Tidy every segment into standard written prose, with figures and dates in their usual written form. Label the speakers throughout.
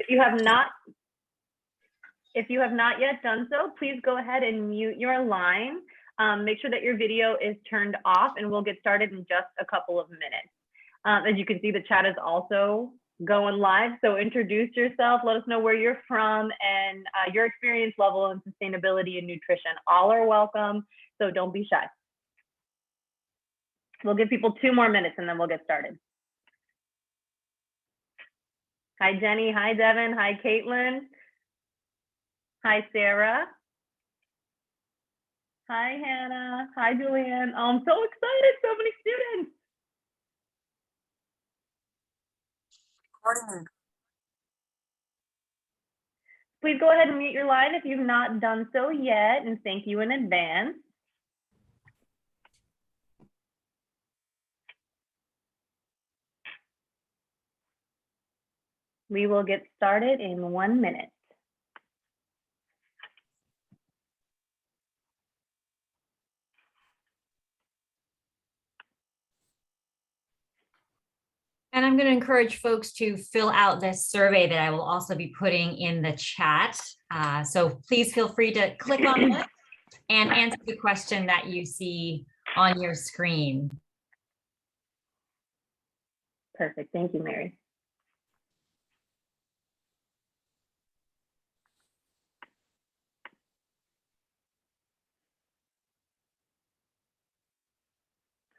Speaker 1: If you have not yet done so, please go ahead and mute your line. Make sure that your video is turned off, and we'll get started in just a couple of minutes. As you can see, the chat is also going live, so introduce yourself, let us know where you're from, and your experience level in sustainability and nutrition. All are welcome, so don't be shy. We'll give people 2 more minutes and then we'll get started. Hi, Jenny. Hi, Devin. Hi, Caitlin. Hi, Sarah. Hi, Hannah. Hi, Julianne. Oh, I'm so excited. So many students. Please go ahead and mute your line if you've not done so yet, and thank you in advance. We will get started in 1 minute.
Speaker 2: And I'm going to encourage folks to fill out this survey that I will also be putting in the chat. So please feel free to click on it and answer the question that you see on your screen.
Speaker 1: Perfect. Thank you, Mary.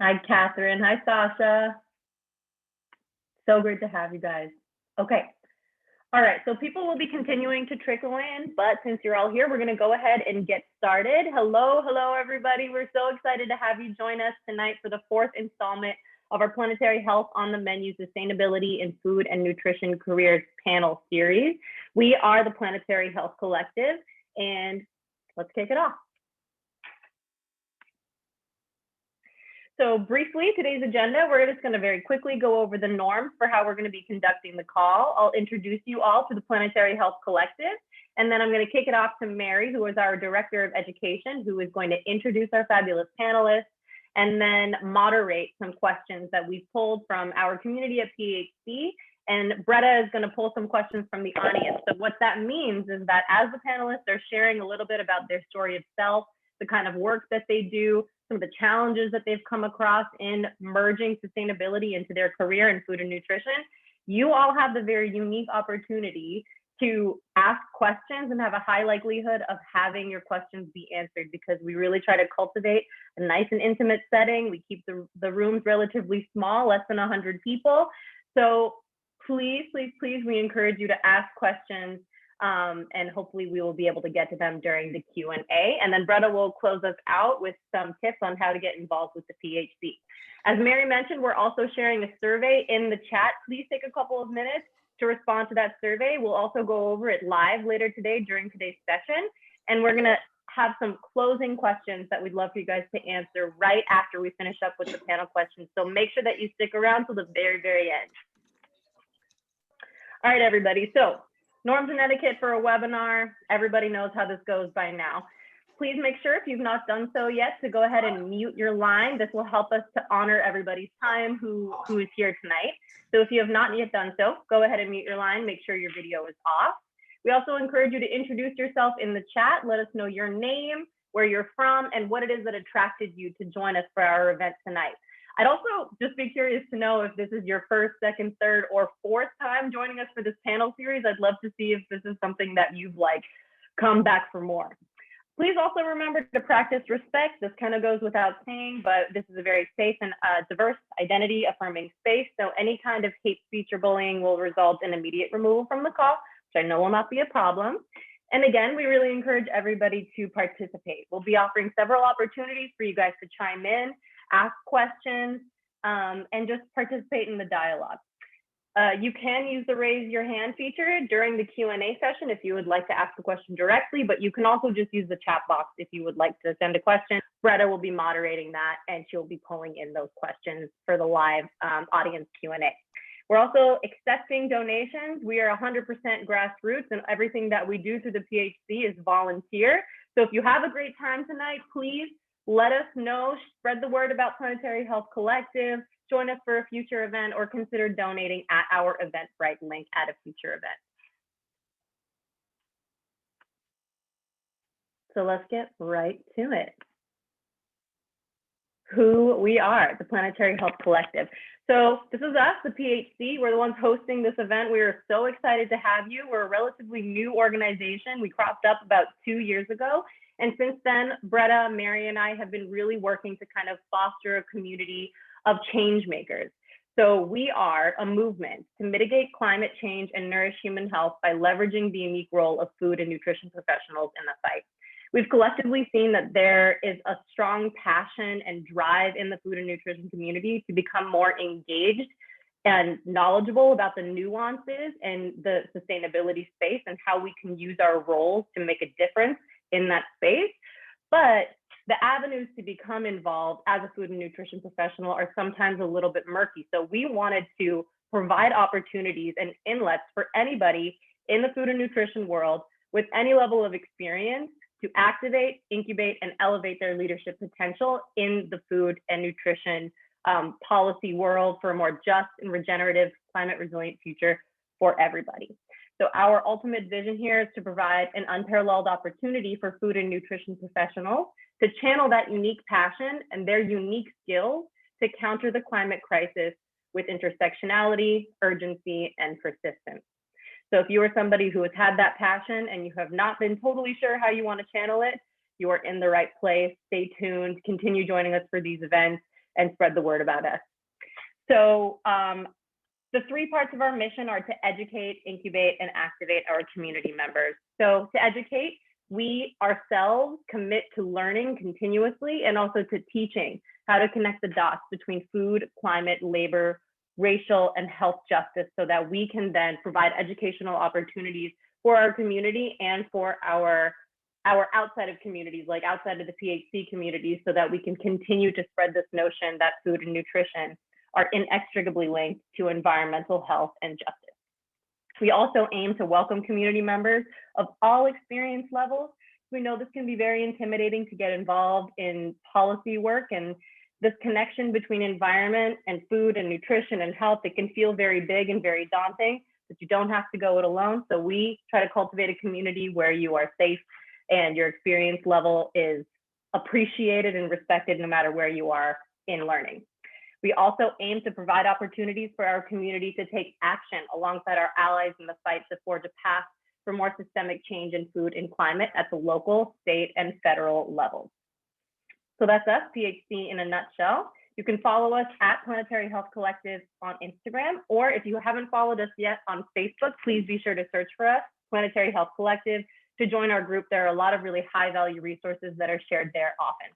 Speaker 1: Hi, Catherine. Hi, Sasha. So great to have you guys. Okay. All right. So people will be continuing to trickle in, but since you're all here, we're going to go ahead and get started. Hello, everybody. We're so excited to have you join us tonight for the 4th installment of our Planetary Health on the Menu Sustainability in Food and Nutrition Careers panel series. We are the Planetary Health Collective, and let's kick it off. So briefly, today's agenda, we're just going to very quickly go over the norms for how we're going to be conducting the call. I'll introduce you all to the Planetary Health Collective, and then I'm going to kick it off to Mary, who is our Director of Education, who is going to introduce our fabulous panelists, and then moderate some questions that we've pulled from our community at PHC. And Bretta is going to pull some questions from the audience. So what that means is that as the panelists are sharing a little bit about their story of self, the kind of work that they do, some of the challenges that they've come across in merging sustainability into their career in food and nutrition, you all have the very unique opportunity to ask questions and have a high likelihood of having your questions be answered, because we really try to cultivate a nice and intimate setting. We keep the rooms relatively small, less than 100 people. So please, we encourage you to ask questions. And hopefully we will be able to get to them during the Q&A. And then Bretta will close us out with some tips on how to get involved with the PHC. As Mary mentioned, we're also sharing a survey in the chat. Please take a couple of minutes to respond to that survey. We'll also go over it live later today during today's session. And we're going to have some closing questions that we'd love for you guys to answer right after we finish up with the panel questions. So make sure that you stick around till the very, very end. All right, everybody. So norms and etiquette for a webinar. Everybody knows how this goes by now. Please make sure, if you've not done so yet, to go ahead and mute your line. This will help us to honor everybody's time who is here tonight. So if you have not yet done so, go ahead and mute your line. Make sure your video is off. We also encourage you to introduce yourself in the chat. Let us know your name, where you're from, and what it is that attracted you to join us for our event tonight. I'd also just be curious to know if this is your first, second, third, or fourth time joining us for this panel series. I'd love to see if this is something that you've come back for more. Please also remember to practice respect. This kind of goes without saying, but this is a very safe and diverse identity affirming space. So any kind of hate speech or bullying will result in immediate removal from the call, which I know will not be a problem. And again, we really encourage everybody to participate. We'll be offering several opportunities for you guys to chime in, ask questions, and just participate in the dialogue. You can use the raise your hand feature during the Q&A session if you would like to ask a question directly, but you can also just use the chat box if you would like to send a question. Bretta will be moderating that, and she'll be pulling in those questions for the live audience Q&A. We're also accepting donations. We are 100% grassroots, and everything that we do through the PHC is volunteer. So if you have a great time tonight, please let us know, spread the word about Planetary Health Collective, join us for a future event, or consider donating at our Eventbrite link at a future event. So let's get right to it. Who we are, the Planetary Health Collective. So this is us, the PHC. We're the ones hosting this event. We are so excited to have you. We're a relatively new organization. We cropped up about 2 years ago. And since then, Bretta, Mary, and I have been really working to kind of foster a community of change makers. So we are a movement to mitigate climate change and nourish human health by leveraging the unique role of food and nutrition professionals in the fight. We've collectively seen that there is a strong passion and drive in the food and nutrition community to become more engaged and knowledgeable about the nuances and the sustainability space and how we can use our roles to make a difference in that space. But the avenues to become involved as a food and nutrition professional are sometimes a little bit murky. So we wanted to provide opportunities and inlets for anybody in the food and nutrition world with any level of experience to activate, incubate, and elevate their leadership potential in the food and nutrition policy world for a more just and regenerative, climate resilient future for everybody. So our ultimate vision here is to provide an unparalleled opportunity for food and nutrition professionals to channel that unique passion and their unique skills to counter the climate crisis with intersectionality, urgency, and persistence. So if you are somebody who has had that passion and you have not been totally sure how you want to channel it, you are in the right place. Stay tuned, continue joining us for these events, and spread the word about us. So the 3 parts of our mission are to educate, incubate, and activate our community members. So to educate, we ourselves commit to learning continuously and also to teaching how to connect the dots between food, climate, labor, racial, and health justice so that we can then provide educational opportunities for our community and for our outside of communities, like outside of the PHC communities, so that we can continue to spread this notion that food and nutrition are inextricably linked to environmental health and justice. We also aim to welcome community members of all experience levels. We know this can be very intimidating to get involved in policy work, and this connection between environment and food and nutrition and health, it can feel very big and very daunting, but you don't have to go it alone. So we try to cultivate a community where you are safe and your experience level is appreciated and respected no matter where you are in learning. We also aim to provide opportunities for our community to take action alongside our allies in the fight to forge a path for more systemic change in food and climate at the local, state, and federal levels. So that's us, PHC in a nutshell. You can follow us at Planetary Health Collective on Instagram, or if you haven't followed us yet on Facebook, please be sure to search for us, Planetary Health Collective, to join our group. There are a lot of really high value resources that are shared there often.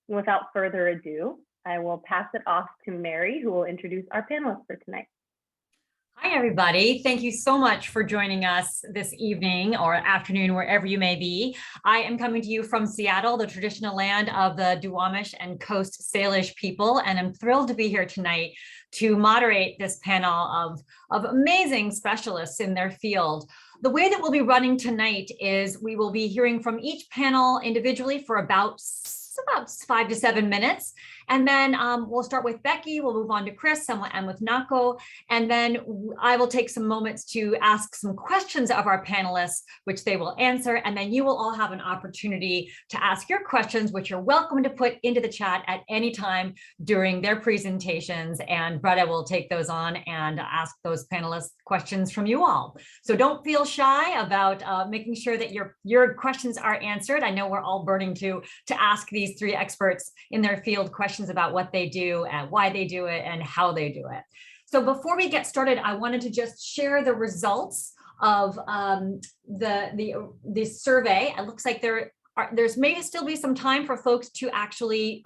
Speaker 1: And without further ado, I will pass it off to Mary, who will introduce our panelists for tonight.
Speaker 2: Hi, everybody. Thank you so much for joining us this evening or afternoon, wherever you may be. I am coming to you from Seattle, the traditional land of the Duwamish and Coast Salish people, and I'm thrilled to be here tonight to moderate this panel of amazing specialists in their field. The way that we'll be running tonight is we will be hearing from each panel individually for about 5 to 7 minutes. And then we'll start with Becky, we'll move on to Chris, and with Nako. And then I will take some moments to ask some questions of our panelists, which they will answer. And then you will all have an opportunity to ask your questions, which you're welcome to put into the chat at any time during their presentations. And Bretta will take those on and ask those panelists questions from you all. So don't feel shy about making sure that your questions are answered. I know we're all burning to ask these 3 experts in their field questions about what they do and why they do it and how they do it. So before we get started, I wanted to just share the results of the survey. It looks like there's maybe still be some time for folks to actually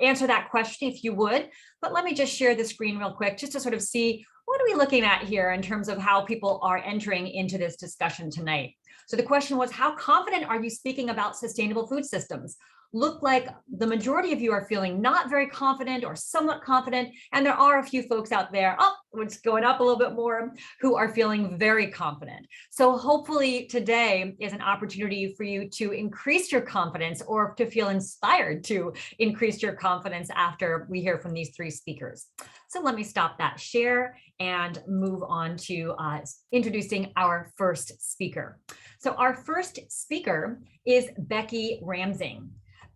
Speaker 2: answer that question if you would, but let me just share the screen real quick just to sort of see what are we looking at here in terms of how people are entering into this discussion tonight. So the question was, how confident are you speaking about sustainable food systems? look like the majority of you are feeling not very confident or somewhat confident. And there are a few folks out there, oh, it's going up a little bit more, who are feeling very confident. So hopefully today is an opportunity for you to increase your confidence or to feel inspired to increase your confidence after we hear from these three speakers. So let me stop that share and move on to introducing our first speaker. So our first speaker is Becky Ramsing.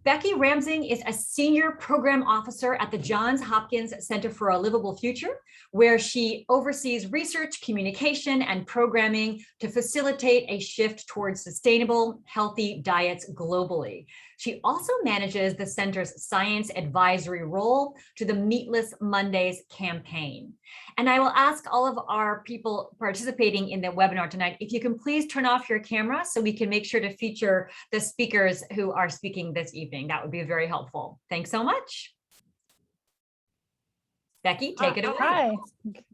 Speaker 2: Becky Ramsing is a senior program officer at the Johns Hopkins Center for a Livable Future, where she oversees research, communication, and programming to facilitate a shift towards sustainable, healthy diets globally. She also manages the center's science advisory role to the Meatless Mondays campaign. And I will ask all of our people participating in the webinar tonight, if you can please turn off your camera so we can make sure to feature the speakers who are speaking this evening. That would be very helpful. Thanks so much. Becky, take it away.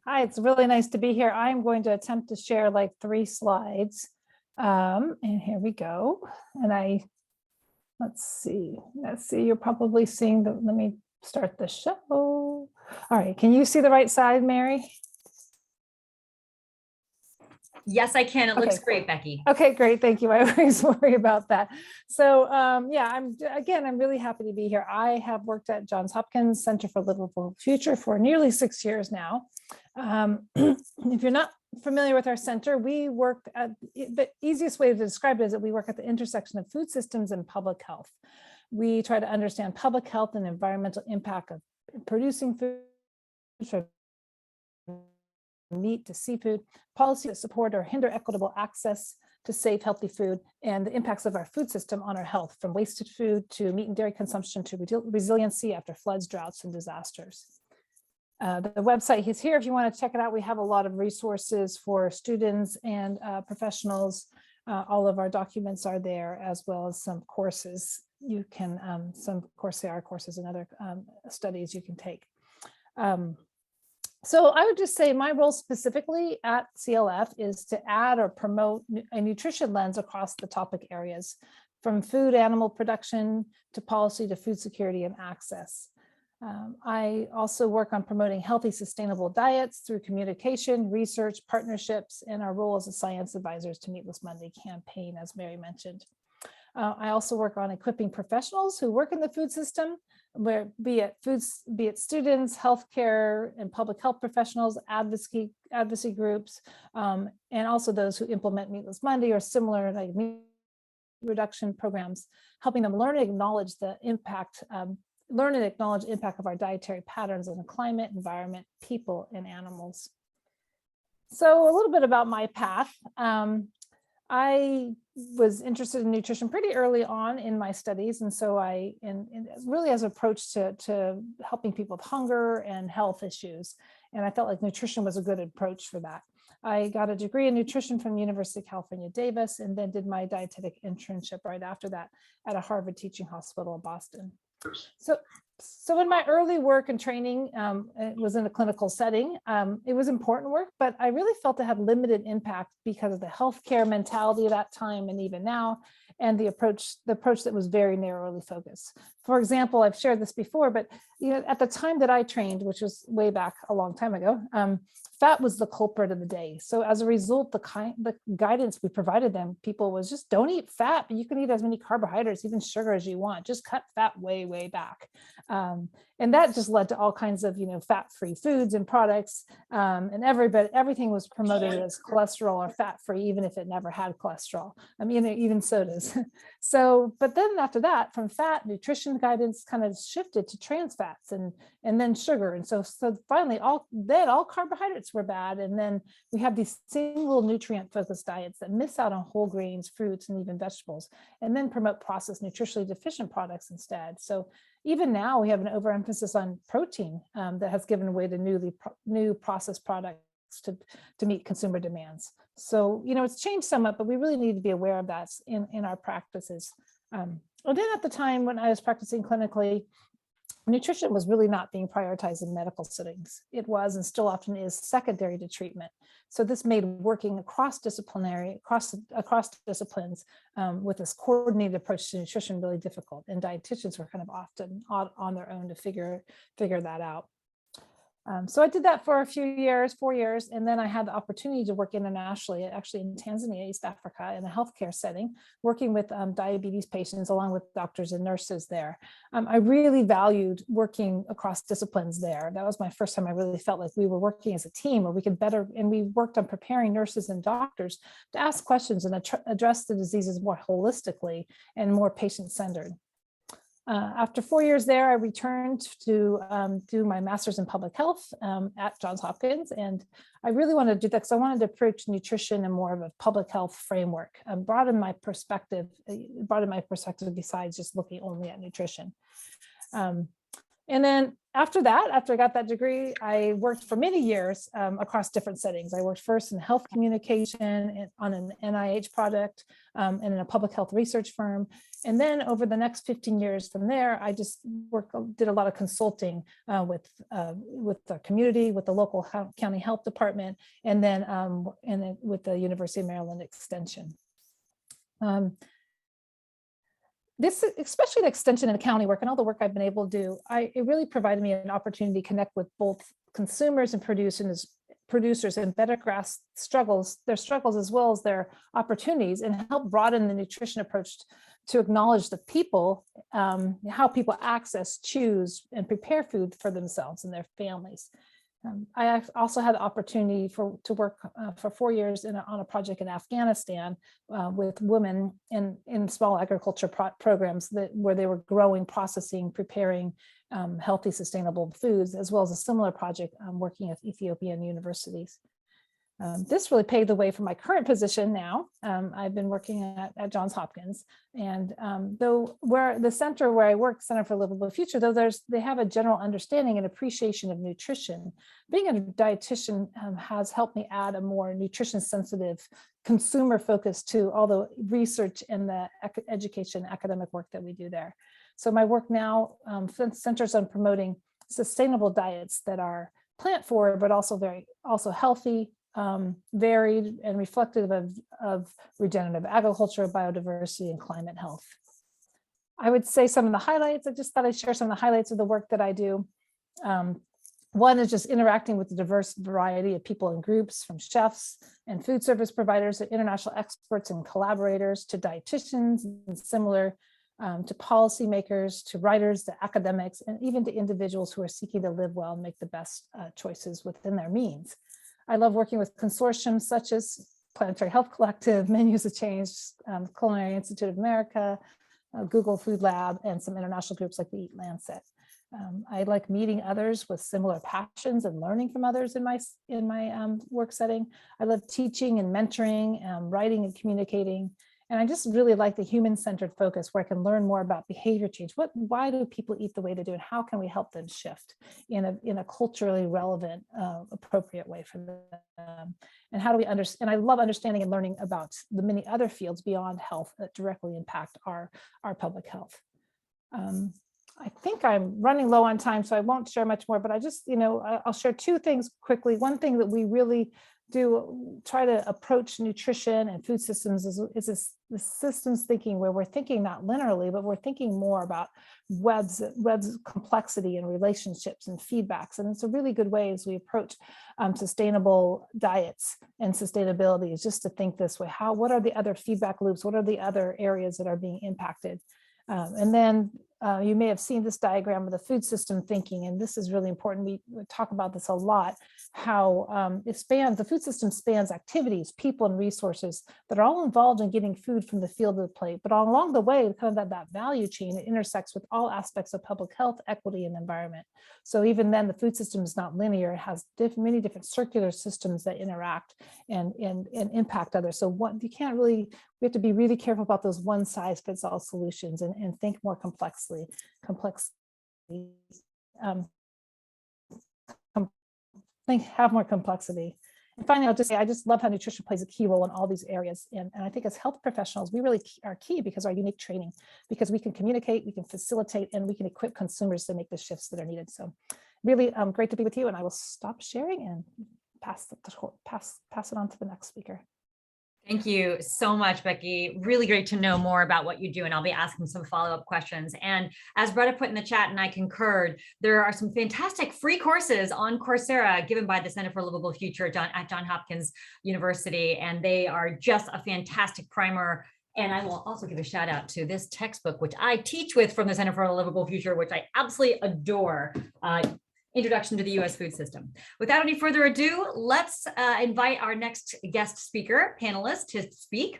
Speaker 3: Hi, it's really nice to be here. I'm going to attempt to share like 3 slides. And here we go. And let's see, you're probably seeing let me start the show. All right, can you see the right side, Mary?
Speaker 2: Yes, I can. It looks great, Becky.
Speaker 3: Okay, great. Thank you. I always worry about that. So yeah, I'm really happy to be here. I have worked at Johns Hopkins Center for a Livable Future for nearly 6 years now. If you're not familiar with our center, we work at, the easiest way to describe it is that we work at the intersection of food systems and public health. We try to understand public health and environmental impact of producing food, from meat to seafood, policy to support or hinder equitable access to safe, healthy food, and the impacts of our food system on our health, from wasted food to meat and dairy consumption to resiliency after floods, droughts, and disasters. The website is here if you want to check it out. We have a lot of resources for students and professionals. All of our documents are there, as well as some courses. You can, some Coursera courses and other studies you can take. So I would just say my role specifically at CLF is to add or promote a nutrition lens across the topic areas, from food animal production to policy to food security and access. I also work on promoting healthy, sustainable diets through communication, research, partnerships, and our role as a science advisors to Meatless Monday campaign, as Mary mentioned. I also work on equipping professionals who work in the food system, be it students, healthcare, and public health professionals, advocacy groups, and also those who implement Meatless Monday or similar like meat reduction programs, helping them learn and acknowledge the impact. Learn and acknowledge the impact of our dietary patterns on the climate, environment, people, and animals. So a little bit about my path. I was interested in nutrition pretty early on in my studies. And so really as an approach to helping people with hunger and health issues. And I felt like nutrition was a good approach for that. I got a degree in nutrition from the University of California, Davis, and then did my dietetic internship right after that at a Harvard teaching hospital in Boston. So in my early work and training, it was in a clinical setting. It was important work, but I really felt it had limited impact because of the healthcare mentality at that time and even now, and the approach that was very narrowly focused. For example, I've shared this before, but at the time that I trained, which was way back a long time ago, fat was the culprit of the day. So as a result, the guidance we provided them, people was just don't eat fat, but you can eat as many carbohydrates, even sugar as you want. Just cut fat way, way back. And that just led to all kinds of, fat-free foods and products. And everything was promoted as cholesterol or fat-free, even if it never had cholesterol. I mean, even sodas. So, but then after that, from fat, nutrition guidance kind of shifted to trans fats and then sugar. And so finally, all carbohydrates were bad. And then we have these single nutrient focused diets that miss out on whole grains, fruits, and even vegetables, and then promote processed nutritionally deficient products instead. So even now we have an overemphasis on protein that has given way to new processed products to meet consumer demands. So, it's changed somewhat, but we really need to be aware of that in our practices. And then at the time when I was practicing clinically, nutrition was really not being prioritized in medical settings. It was, and still often is, secondary to treatment. So this made working across disciplinary, across disciplines with this coordinated approach to nutrition really difficult. And dietitians were kind of often on their own to figure that out. So I did that for a few years, 4 years, and then I had the opportunity to work internationally, actually in Tanzania, East Africa, in a healthcare setting, working with diabetes patients along with doctors and nurses there. I really valued working across disciplines there. That was my first time I really felt like we were working as a team, or we could better, and we worked on preparing nurses and doctors to ask questions and address the diseases more holistically and more patient-centered. After 4 years there, I returned to do my master's in public health at Johns Hopkins. And I really wanted to do that because I wanted to approach nutrition in more of a public health framework, broaden my perspective besides just looking only at nutrition. And then after that, after I got that degree, I worked for many years across different settings. I worked first in health communication on an NIH project and in a public health research firm. And then over the next 15 years from there, I just did a lot of consulting with the community, with the local county health department, and then with the University of Maryland Extension. This, especially the extension and county work and all the work I've been able to do, it really provided me an opportunity to connect with both consumers and producers and better grasp their struggles as well as their opportunities, and help broaden the nutrition approach to acknowledge the people, how people access, choose, and prepare food for themselves and their families. I also had the opportunity to work for 4 years on a project in Afghanistan with women in small agriculture programs where they were growing, processing, preparing healthy, sustainable foods, as well as a similar project working with Ethiopian universities. This really paved the way for my current position now. I've been working at Johns Hopkins, and though the center where I work, Center for a Livable Future, though they have a general understanding and appreciation of nutrition, being a dietitian has helped me add a more nutrition sensitive, consumer focus to all the research and the education academic work that we do there. So my work now centers on promoting sustainable diets that are plant forward, but also healthy, varied, and reflective of regenerative agriculture, biodiversity, and climate health. I would say some of the highlights. I just thought I'd share some of the highlights of the work that I do. One is just interacting with the diverse variety of people and groups, from chefs and food service providers to international experts and collaborators to dietitians and similar, to policymakers, to writers, to academics, and even to individuals who are seeking to live well and make the best choices within their means. I love working with consortiums such as Planetary Health Collective, Menus of Change, Culinary Institute of America, Google Food Lab, and some international groups like the Eat Lancet. I like meeting others with similar passions and learning from others in my work setting. I love teaching and mentoring, writing and communicating. And I just really like the human-centered focus where I can learn more about behavior change. Why do people eat the way they do, and how can we help them shift in a culturally relevant, appropriate way for them? And how do we understand? And I love understanding and learning about the many other fields beyond health that directly impact our public health. I think I'm running low on time, so I won't share much more, but I'll share two things quickly. One thing that we really do try to approach nutrition and food systems is this systems thinking, where we're thinking not linearly, but we're thinking more about webs complexity and relationships and feedbacks. And it's a really good way as we approach sustainable diets and sustainability, is just to think this way. What are the other feedback loops? What are the other areas that are being impacted? And then you may have seen this diagram of the food system thinking, and this is really important. We talk about this a lot, how the food system spans activities, people, and resources that are all involved in getting food from the field to the plate. But along the way, kind of that value chain, it intersects with all aspects of public health, equity, and environment. So even then, the food system is not linear. It has many different circular systems that interact and impact others. So we have to be really careful about those one-size-fits-all solutions and think more complexly. Have more complexity. Finally, I'll just say, I just love how nutrition plays a key role in all these areas. And I think as health professionals, we really are key because our unique training, because we can communicate, we can facilitate, and we can equip consumers to make the shifts that are needed. So really great to be with you. And I will stop sharing and pass it on to the next speaker.
Speaker 2: Thank you so much, Becky. Really great to know more about what you do, and I'll be asking some follow-up questions. And as Bretta put in the chat, and I concurred, there are some fantastic free courses on Coursera given by the Center for a Livable Future at Johns Hopkins University, and they are just a fantastic primer. And I will also give a shout out to this textbook, which I teach with from the Center for a Livable Future, which I absolutely adore. Introduction to the U.S. Food System. Without any further ado, let's invite our next guest speaker, panelist, to speak.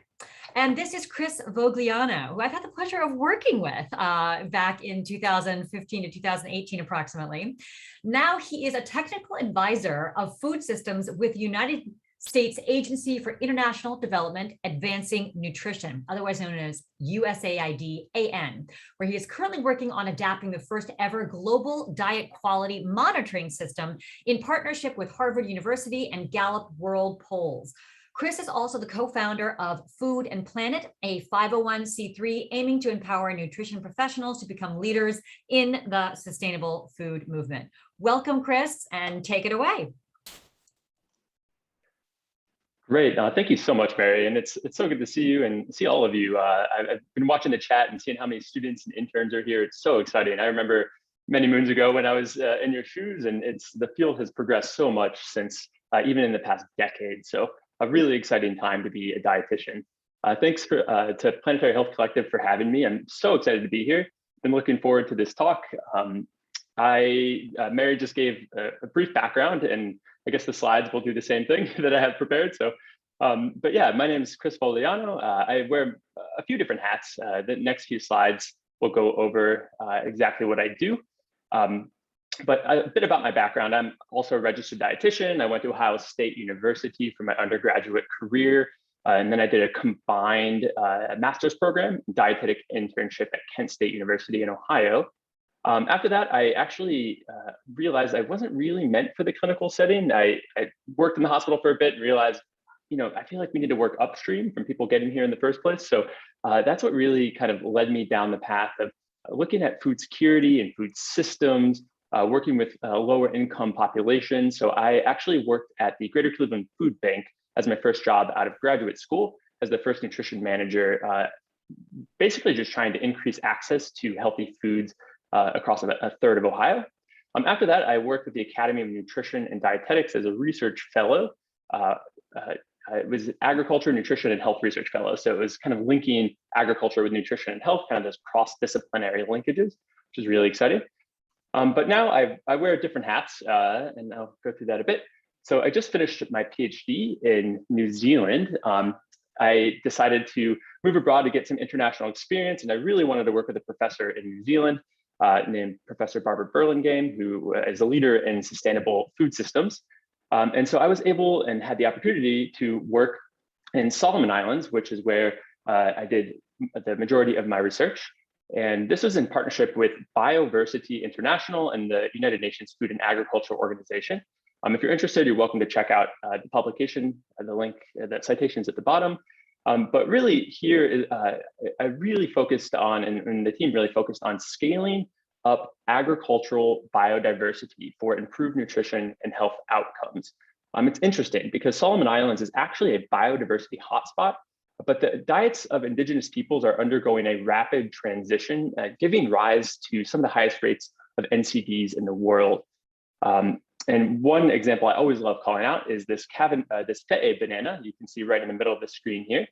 Speaker 2: And this is Chris Vogliano, who I've had the pleasure of working with back in 2015 to 2018 approximately. Now he is a technical advisor of food systems with United States Agency for International Development Advancing Nutrition, otherwise known as USAID-AN, where he is currently working on adapting the first ever global diet quality monitoring system in partnership with Harvard University and Gallup World Polls. Chris is also the co-founder of Food and Planet, a 501c3 aiming to empower nutrition professionals to become leaders in the sustainable food movement. Welcome, Chris, and take it away.
Speaker 4: Great. Thank you so much, Mary. And it's so good to see you and see all of you. I've been watching the chat and seeing how many students and interns are here. It's so exciting. I remember many moons ago when I was in your shoes, and the field has progressed so much since even in the past decade. So a really exciting time to be a dietitian. Thanks to Planetary Health Collective for having me. I'm so excited to be here. Been looking forward to this talk. Mary just gave a brief background, and I guess the slides will do the same thing that I have prepared. So, but yeah, my name is Chris Vogliano. I wear a few different hats. The next few slides will go over exactly what I do. But a bit about my background. I'm also a registered dietitian. I went to Ohio State University for my undergraduate career. And then I did a combined master's program, dietetic internship at Kent State University in Ohio. After that, I actually realized I wasn't really meant for the clinical setting. I worked in the hospital for a bit and realized, I feel like we need to work upstream from people getting here in the first place. So that's what really kind of led me down the path of looking at food security and food systems, working with lower income populations. So I actually worked at the Greater Cleveland Food Bank as my first job out of graduate school as the first nutrition manager, basically just trying to increase access to healthy foods across a third of Ohio. After that, I worked with the Academy of Nutrition and Dietetics as a research fellow. It was agriculture, nutrition, and health research fellow. So it was kind of linking agriculture with nutrition and health, kind of those cross-disciplinary linkages, which is really exciting. But now I wear different hats, and I'll go through that a bit. So I just finished my PhD in New Zealand. I decided to move abroad to get some international experience, and I really wanted to work with a professor in New Zealand named Professor Barbara Burlingame, who is a leader in sustainable food systems. And so I was able and had the opportunity to work in Solomon Islands, which is where I did the majority of my research. And this was in partnership with Bioversity International and the United Nations Food and Agriculture Organization. If you're interested, you're welcome to check out the publication, the link, the citations at the bottom. But really here, I really focused on, and the team really focused on scaling up agricultural biodiversity for improved nutrition and health outcomes. It's interesting because Solomon Islands is actually a biodiversity hotspot, but the diets of indigenous peoples are undergoing a rapid transition, giving rise to some of the highest rates of NCDs in the world. And one example I always love calling out is this fe'e banana. You can see right in the middle of the screen here.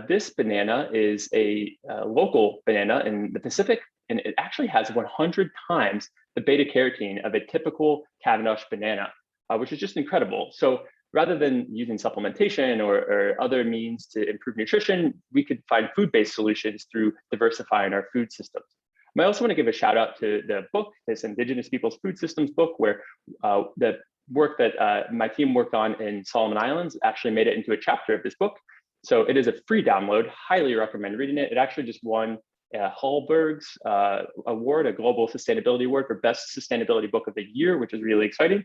Speaker 4: This banana is a local banana in the Pacific, and it actually has 100 times the beta carotene of a typical Cavendish banana, which is just incredible. So rather than using supplementation or other means to improve nutrition, we could find food-based solutions through diversifying our food systems. I also want to give a shout out to the book, this Indigenous Peoples Food Systems book, where the work that my team worked on in Solomon Islands actually made it into a chapter of this book. So it is a free download, highly recommend reading it. It actually just won Hallberg's award, a global sustainability award for best sustainability book of the year, which is really exciting.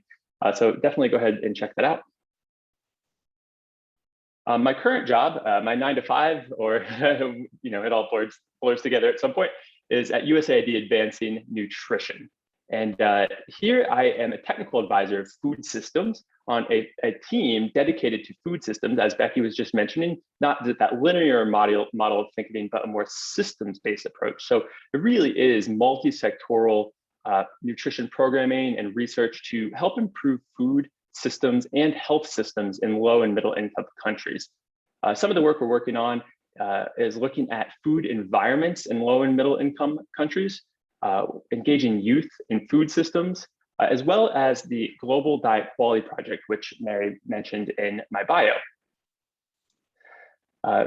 Speaker 4: So definitely go ahead and check that out. My current job, my 9 to 5, or it all blurs together at some point, is at USAID Advancing Nutrition. And here I am a technical advisor of food systems on a team dedicated to food systems, as Becky was just mentioning, not that linear model of thinking, but a more systems-based approach. So it really is multi-sectoral nutrition programming and research to help improve food systems and health systems in low and middle income countries. Some of the work we're working on is looking at food environments in low and middle income countries, engaging youth in food systems, as well as the Global Diet Quality Project, which Mary mentioned in my bio.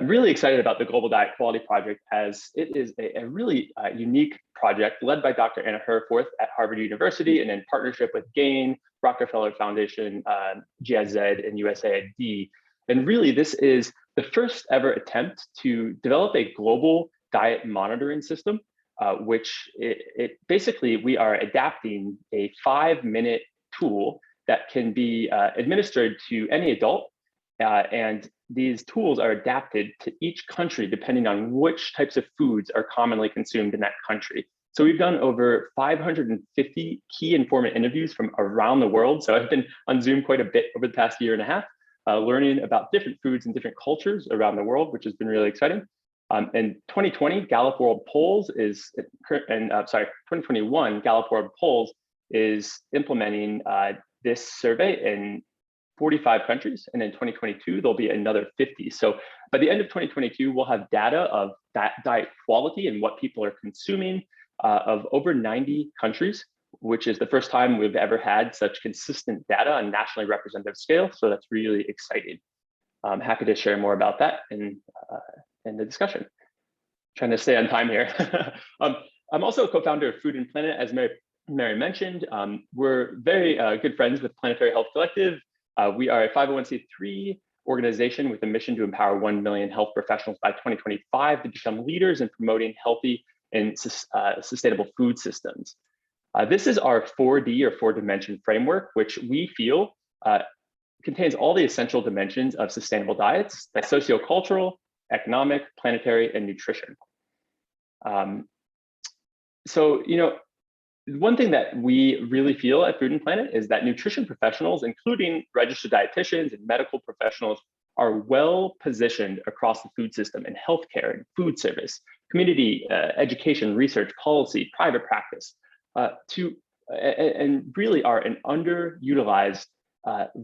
Speaker 4: Really excited about the Global Diet Quality Project, as it is a really unique project led by Dr. Anna Herforth at Harvard University and in partnership with GAIN, Rockefeller Foundation, GIZ, and USAID. And really, this is the first ever attempt to develop a global diet monitoring system, which basically we are adapting a 5-minute tool that can be administered to any adult. And these tools are adapted to each country depending on which types of foods are commonly consumed in that country. So we've done over 550 key informant interviews from around the world. So I've been on Zoom quite a bit over the past year and a half, learning about different foods and different cultures around the world, which has been really exciting. In 2020, Gallup World Polls is, and 2021, Gallup World Polls is implementing this survey in 45 countries, and in 2022 there'll be another 50. So by the end of 2022, we'll have data of that diet quality and what people are consuming of over 90 countries, which is the first time we've ever had such consistent data on nationally representative scale. So that's really exciting. I'm happy to share more about that in the discussion. Trying to stay on time here. I'm also a co-founder of Food and Planet, as Mary mentioned. We're very good friends with Planetary Health Collective. We are a 501c3 organization with a mission to empower 1 million health professionals by 2025 to become leaders in promoting healthy and sustainable food systems. This is our 4D or 4-dimension framework, which we feel contains all the essential dimensions of sustainable diets: the sociocultural, economic, planetary, and nutrition. So, one thing that we really feel at Food and Planet is that nutrition professionals, including registered dietitians and medical professionals, are well positioned across the food system in healthcare and food service, community, education, research, policy, private practice, and really are an underutilized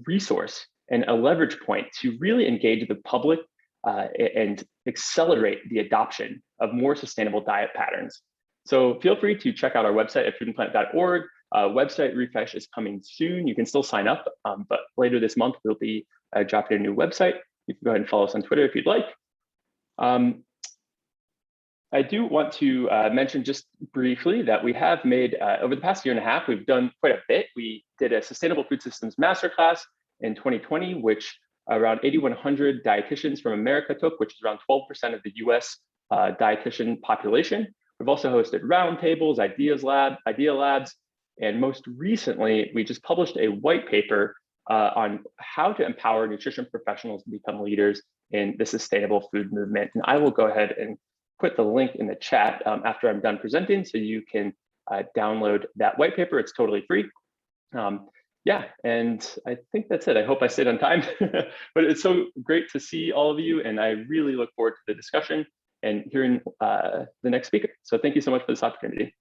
Speaker 4: resource and a leverage point to really engage the public and accelerate the adoption of more sustainable diet patterns. So feel free to check out our website at foodandplanet.org. Website refresh is coming soon. You can still sign up, but later this month, we'll be dropping a new website. You can go ahead and follow us on Twitter if you'd like. I do want to mention just briefly that we have made, over the past year and a half, we've done quite a bit. We did a Sustainable Food Systems Masterclass in 2020, which around 8,100 dietitians from America took, which is around 12% of the US dietitian population. We've also hosted roundtables, idea labs, and most recently, we just published a white paper on how to empower nutrition professionals to become leaders in the sustainable food movement. And I will go ahead and put the link in the chat after I'm done presenting, so you can download that white paper. It's totally free. Yeah, and I think that's it. I hope I stayed on time, but it's so great to see all of you, and I really look forward to the discussion and hearing the next speaker. So thank you so much for this opportunity.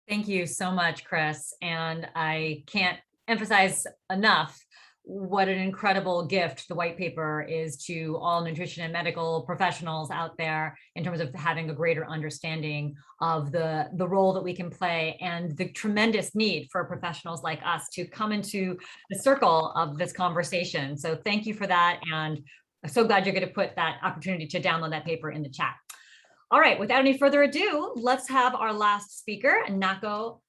Speaker 2: Thank you so much, Chris. And I can't emphasize enough what an incredible gift the white paper is to all nutrition and medical professionals out there in terms of having a greater understanding of the role that we can play and the tremendous need for professionals like us to come into the circle of this conversation. So thank you for that. And I'm so glad you're going to put that opportunity to download that paper in the chat. All right, without any further ado, let's have our last speaker, Nako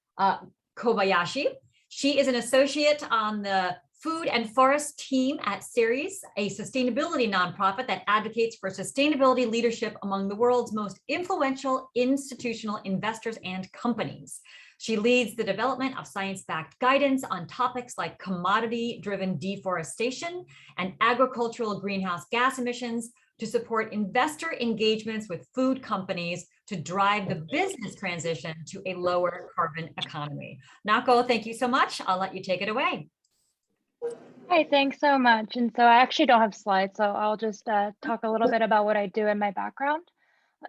Speaker 2: Kobayashi. She is an associate on the Food and Forest team at Ceres, a sustainability nonprofit that advocates for sustainability leadership among the world's most influential institutional investors and companies. She leads the development of science-backed guidance on topics like commodity-driven deforestation and agricultural greenhouse gas emissions to support investor engagements with food companies to drive the business transition to a lower carbon economy. Nako, thank you so much. I'll let you take it away.
Speaker 5: Hey, thanks so much. And so I actually don't have slides, so I'll just talk a little bit about what I do in my background.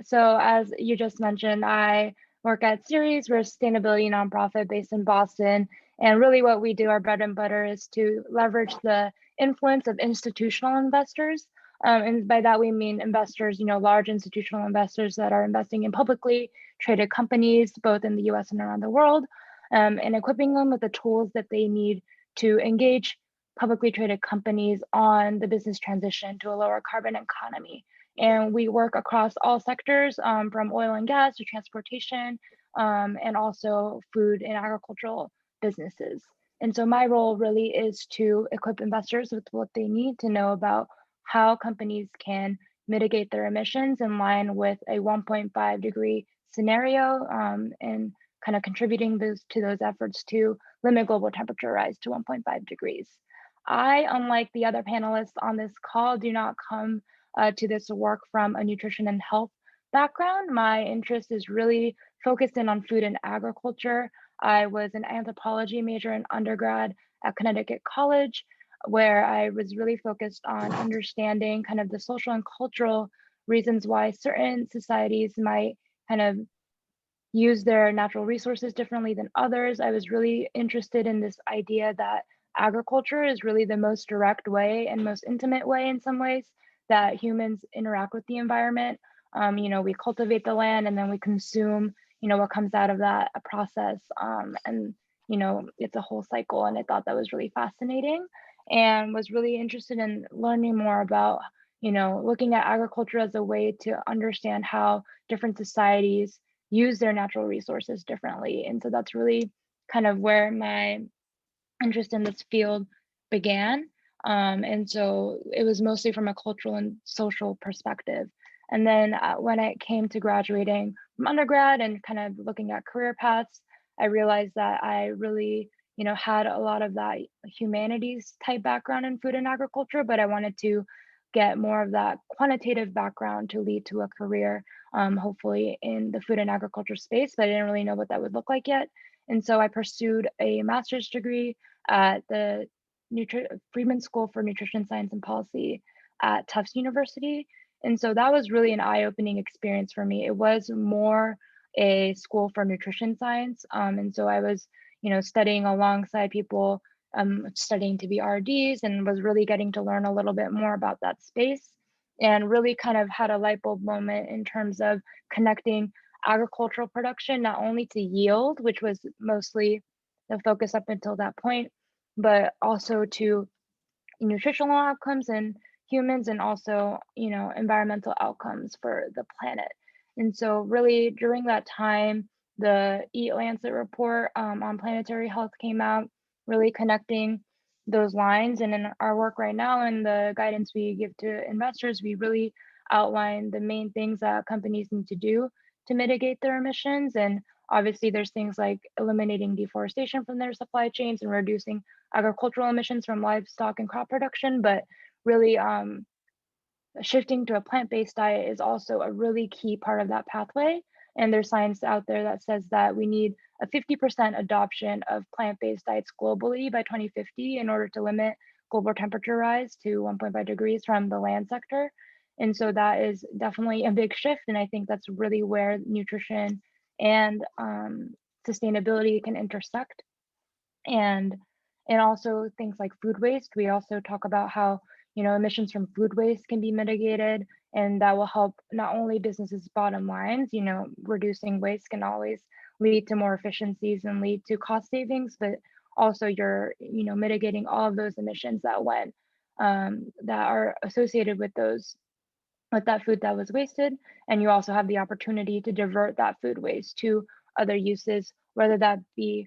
Speaker 5: So as you just mentioned, I work at Ceres. We're a sustainability nonprofit based in Boston. And really what we do, our bread and butter, is to leverage the influence of institutional investors. And by that, we mean investors, large institutional investors that are investing in publicly traded companies, both in the US and around the world, and equipping them with the tools that they need to engage publicly traded companies on the business transition to a lower carbon economy. And we work across all sectors, from oil and gas to transportation, and also food and agricultural businesses. And so my role really is to equip investors with what they need to know about how companies can mitigate their emissions in line with a 1.5 degree scenario, and kind of contributing to those efforts to limit global temperature rise to 1.5 degrees. I, unlike the other panelists on this call, do not come to this work from a nutrition and health background. My interest is really focused in on food and agriculture. I was an anthropology major in undergrad at Connecticut College, where I was really focused on understanding kind of the social and cultural reasons why certain societies might kind of use their natural resources differently than others. I was really interested in this idea that agriculture is really the most direct way and most intimate way in some ways that humans interact with the environment. We cultivate the land and then we consume, what comes out of that process. And it's a whole cycle, and I thought that was really fascinating and was really interested in learning more about, looking at agriculture as a way to understand how different societies use their natural resources differently. And so that's really kind of where my interest in this field began. And so it was mostly from a cultural and social perspective. And then when it came to graduating from undergrad and kind of looking at career paths, I realized that I really, had a lot of that humanities type background in food and agriculture, but I wanted to get more of that quantitative background to lead to a career, hopefully in the food and agriculture space, but I didn't really know what that would look like yet. And so I pursued a master's degree at the Friedman School for Nutrition Science and Policy at Tufts University. And so that was really an eye-opening experience for me. It was more a school for nutrition science. And so I was, studying alongside people studying to be RDs, and was really getting to learn a little bit more about that space, and really kind of had a light bulb moment in terms of connecting agricultural production, not only to yield, which was mostly the focus up until that point, but also to nutritional outcomes in humans, and also, environmental outcomes for the planet. And so really during that time, the Eat Lancet report on planetary health came out, really connecting those lines. And in our work right now and the guidance we give to investors, we really outline the main things that companies need to do to mitigate their emissions. And obviously there's things like eliminating deforestation from their supply chains and reducing agricultural emissions from livestock and crop production, but really shifting to a plant-based diet is also a really key part of that pathway. And there's science out there that says that we need a 50% adoption of plant-based diets globally by 2050 in order to limit global temperature rise to 1.5 degrees from the land sector. And so that is definitely a big shift. And I think that's really where nutrition and sustainability can intersect. And also things like food waste. We also talk about how, emissions from food waste can be mitigated, and that will help not only businesses' bottom lines, reducing waste can always lead to more efficiencies and lead to cost savings, but also you're, mitigating all of those emissions that are associated with that food that was wasted. And you also have the opportunity to divert that food waste to other uses, whether that be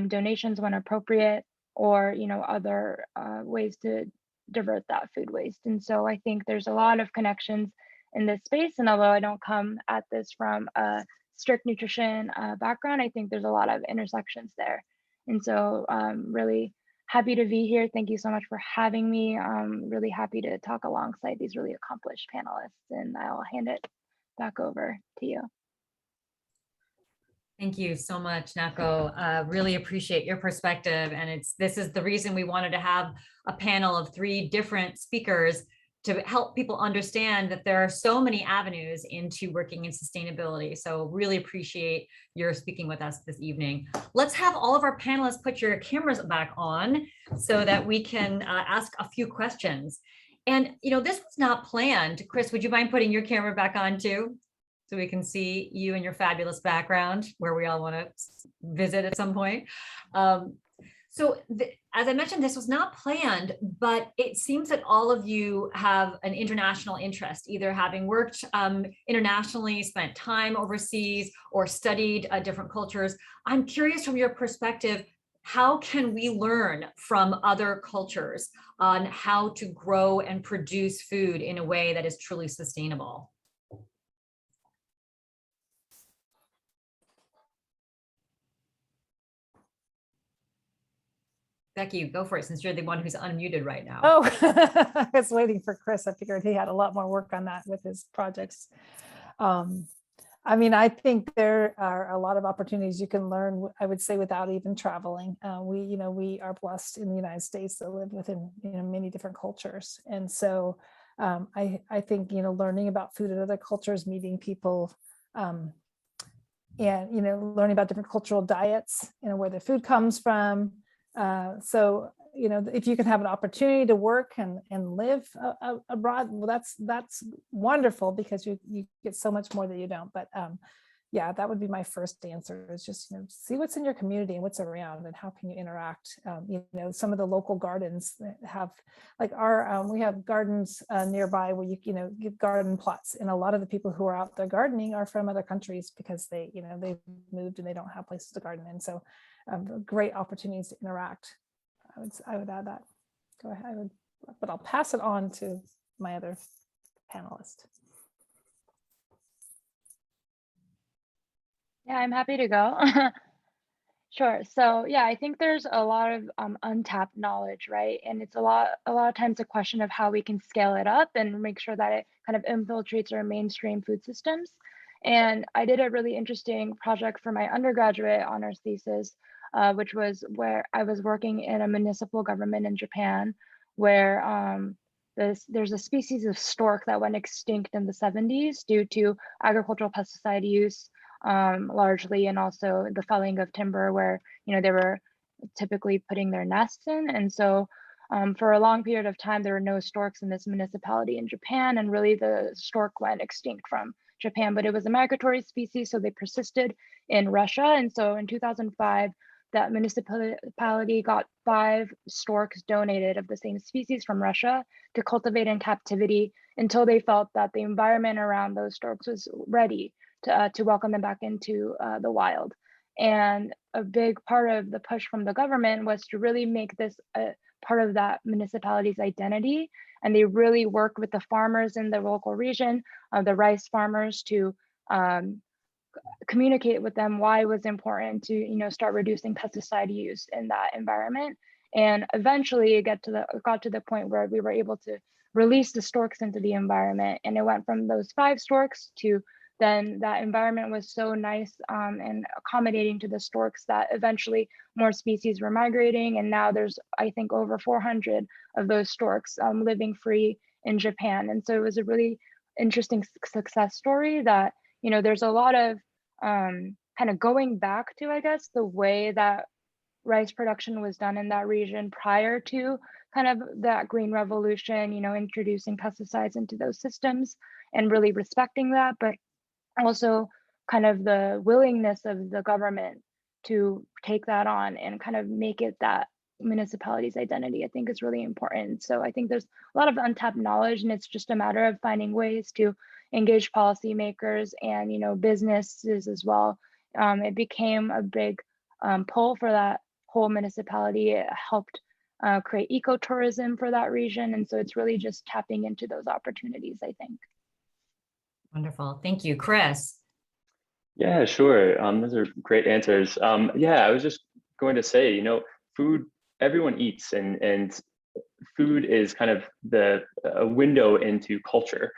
Speaker 5: donations when appropriate, or other ways to divert that food waste. And so I think there's a lot of connections in this space. And although I don't come at this from a strict nutrition background, I think there's a lot of intersections there. And so really happy to be here. Thank you so much for having me. I'm really happy to talk alongside these really accomplished panelists, and I'll hand it back over to you.
Speaker 2: Thank you so much, Nako. Really appreciate your perspective. And this is the reason we wanted to have a panel of 3 different speakers to help people understand that there are so many avenues into working in sustainability. So really appreciate your speaking with us this evening. Let's have all of our panelists put your cameras back on so that we can ask a few questions. And, this was not planned. Chris, would you mind putting your camera back on too? So we can see you and your fabulous background where we all want to visit at some point. As I mentioned, this was not planned, but it seems that all of you have an international interest, either having worked internationally, spent time overseas, or studied different cultures. I'm curious from your perspective, how can we learn from other cultures on how to grow and produce food in a way that is truly sustainable? Becky, go for it, since you're the one who's unmuted right now.
Speaker 3: Oh, I was waiting for Chris. I figured he had a lot more work on that with his projects. I mean, I think there are a lot of opportunities you can learn, I would say, without even traveling. We are blessed in the United States to live within, many different cultures. And so I think, learning about food in other cultures, meeting people, and, learning about different cultural diets, where the food comes from. So, if you can have an opportunity to work and live abroad, well, that's wonderful, because you get so much more that you don't. But yeah, that would be my first answer, is just, see what's in your community and what's around and how can you interact. Some of the local gardens have, like we have gardens nearby where you get garden plots, and a lot of the people who are out there gardening are from other countries, because they've moved and they don't have places to garden. And so great opportunities to interact. I would add that. Go ahead, but I'll pass it on to my other panelist.
Speaker 5: Yeah, I'm happy to go. Sure. So yeah, I think there's a lot of untapped knowledge, right? And it's a lot of times a question of how we can scale it up and make sure that it kind of infiltrates our mainstream food systems. And I did a really interesting project for my undergraduate honors thesis, which was where I was working in a municipal government in Japan, where there's a species of stork that went extinct in the 70s due to agricultural pesticide use, largely, and also the felling of timber, where they were typically putting their nests in. And so for a long period of time, there were no storks in this municipality in Japan, and really the stork went extinct from Japan, but it was a migratory species, so they persisted in Russia. And so in 2005, that municipality got 5 storks donated of the same species from Russia to cultivate in captivity until they felt that the environment around those storks was ready to welcome them back into the wild. And a big part of the push from the government was to really make this a part of that municipality's identity. And they really worked with the farmers in the local region, the rice farmers, to communicate with them why it was important to start reducing pesticide use in that environment. And eventually it got to the point where we were able to release the storks into the environment. And it went from those 5 storks to then that environment was so nice and accommodating to the storks that eventually more species were migrating. And now there's, I think, over 400 of those storks living free in Japan. And so it was a really interesting success story that, there's a lot of kind of going back to, I guess, the way that rice production was done in that region prior to kind of that green revolution, introducing pesticides into those systems and really respecting that, but also kind of the willingness of the government to take that on and kind of make it that municipality's identity, I think is really important. So I think there's a lot of untapped knowledge, and it's just a matter of finding ways to engage policymakers and businesses as well. It became a big pull for that whole municipality. It helped create ecotourism for that region, and so it's really just tapping into those opportunities, I think.
Speaker 2: Wonderful. Thank you, Chris.
Speaker 4: Yeah, sure. Those are great answers. Yeah, I was just going to say, food, everyone eats, and food is kind of the a window into culture.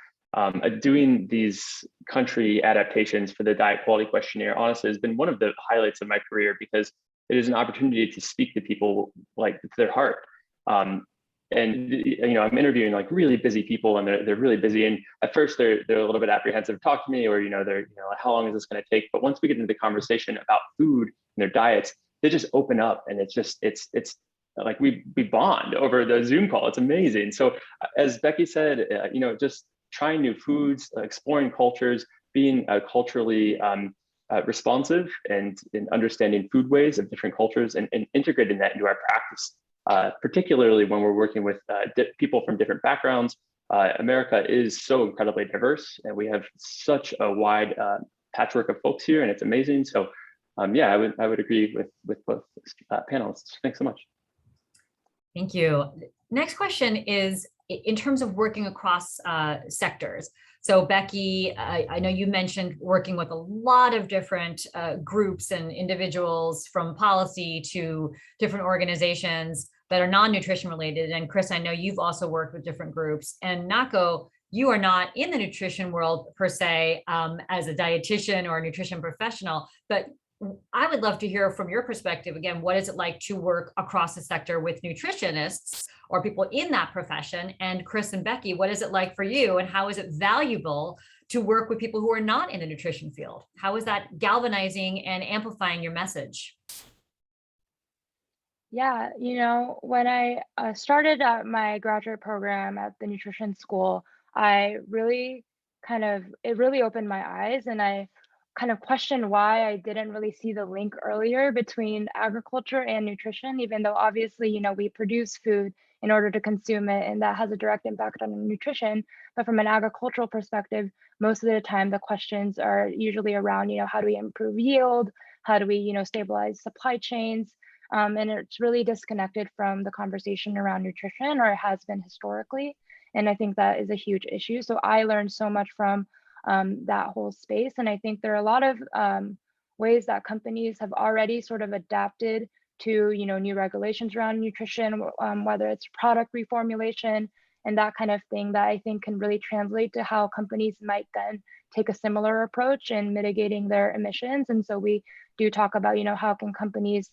Speaker 4: Doing these country adaptations for the diet quality questionnaire honestly has been one of the highlights of my career because it is an opportunity to speak to people like to their heart. Um, and I'm interviewing like really busy people, and they're really busy. And at first, they're a little bit apprehensive to talk to me, or they're like, how long is this going to take? But once we get into the conversation about food and their diets, they just open up, and it's like we bond over the Zoom call. It's amazing. So as Becky said, just trying new foods, exploring cultures, being culturally responsive, and in understanding food ways of different cultures, and integrating that into our practice, particularly when we're working with people from different backgrounds. America is so incredibly diverse, and we have such a wide patchwork of folks here, and it's amazing. So yeah, I would agree with both panelists. Thanks so much.
Speaker 2: Thank you. Next question is in terms of working across sectors. So Becky, I know you mentioned working with a lot of different groups and individuals, from policy to different organizations that are non-nutrition related. And Chris, I know you've also worked with different groups. And Nako, you are not in the nutrition world per se as a dietitian or a nutrition professional, but I would love to hear from your perspective, again, what is it like to work across the sector with nutritionists or people in that profession? And Chris and Becky, what is it like for you, and how is it valuable to work with people who are not in the nutrition field? How is that galvanizing and amplifying your message?
Speaker 5: Yeah, when I started at my graduate program at the nutrition school, I really it really opened my eyes, and I kind of questioned why I didn't really see the link earlier between agriculture and nutrition, even though obviously, we produce food in order to consume it, and that has a direct impact on nutrition. But from an agricultural perspective, most of the time the questions are usually around, how do we improve yield? How do we, stabilize supply chains? And it's really disconnected from the conversation around nutrition, or it has been historically. And I think that is a huge issue. So I learned so much from that whole space. And I think there are a lot of ways that companies have already sort of adapted to, new regulations around nutrition, whether it's product reformulation and that kind of thing, that I think can really translate to how companies might then take a similar approach in mitigating their emissions. And so we do talk about, how can companies,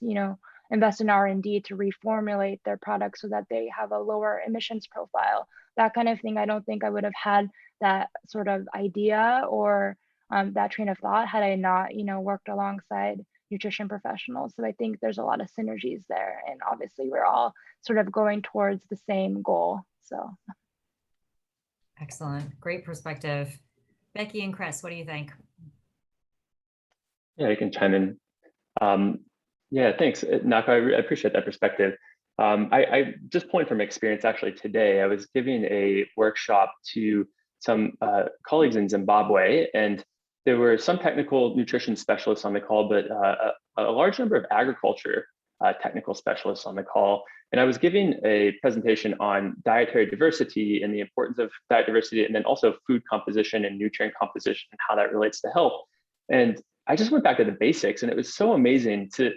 Speaker 5: invest in R&D to reformulate their products so that they have a lower emissions profile, that kind of thing. I don't think I would have had that sort of idea or that train of thought had I not, worked alongside nutrition professionals. So I think there's a lot of synergies there, and obviously we're all sort of going towards the same goal. So.
Speaker 2: Excellent, great perspective. Becky and Chris, what do you think?
Speaker 4: Yeah, I can chime in. Yeah, thanks, Nako. I appreciate that perspective. I just point from experience, actually today, I was giving a workshop to some colleagues in Zimbabwe, and there were some technical nutrition specialists on the call, but a large number of agriculture technical specialists on the call. And I was giving a presentation on dietary diversity and the importance of diet diversity, and then also food composition and nutrient composition and how that relates to health. And I just went back to the basics, and it was so amazing to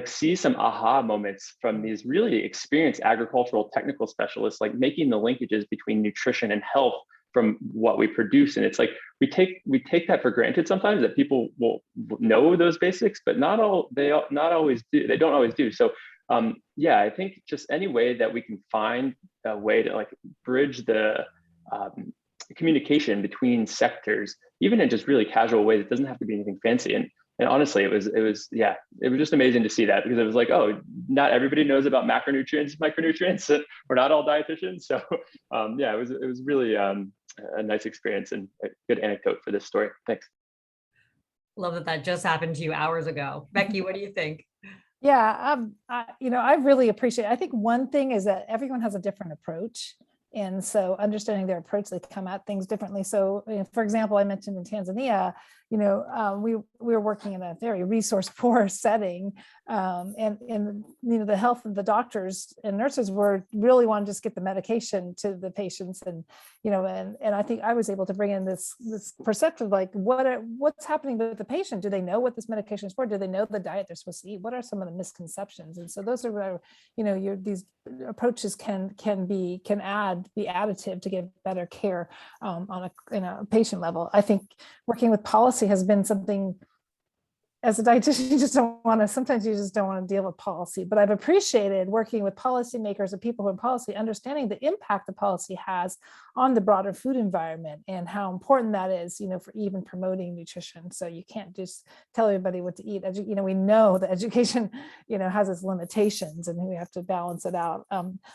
Speaker 4: see some aha moments from these really experienced agricultural technical specialists, like making the linkages between nutrition and health from what we produce. And it's like we take that for granted sometimes, that people will know those basics, but not always do. They don't always do. So yeah, I think just any way that we can find a way to bridge the communication between sectors, even in just really casual ways. It doesn't have to be anything fancy. And honestly, it was just amazing to see that, because it was like, oh, not everybody knows about macronutrients, micronutrients, and we're not all dietitians. So yeah, it was really a nice experience and a good anecdote for this story. Thanks.
Speaker 2: Love that just happened to you hours ago. Becky, what do you think?
Speaker 3: Yeah, I really appreciate it. I think one thing is that everyone has a different approach. And so understanding their approach, they come at things differently. So for example, I mentioned in Tanzania, we were working in a very resource poor setting, and the health of the doctors and nurses were really want to just get the medication to the patients, and I think I was able to bring in this perspective, like what's happening with the patient. Do they know what this medication is for? Do they know the diet they're supposed to eat? What are some of the misconceptions? And so those are where these approaches can be additive to give better care in a patient level. I think working with policy has been something, as a dietitian, sometimes you just don't want to deal with policy, but I've appreciated working with policymakers and people who are in policy, understanding the impact the policy has on the broader food environment and how important that is, for even promoting nutrition. So you can't just tell everybody what to eat. We know that education, has its limitations, and we have to balance it out.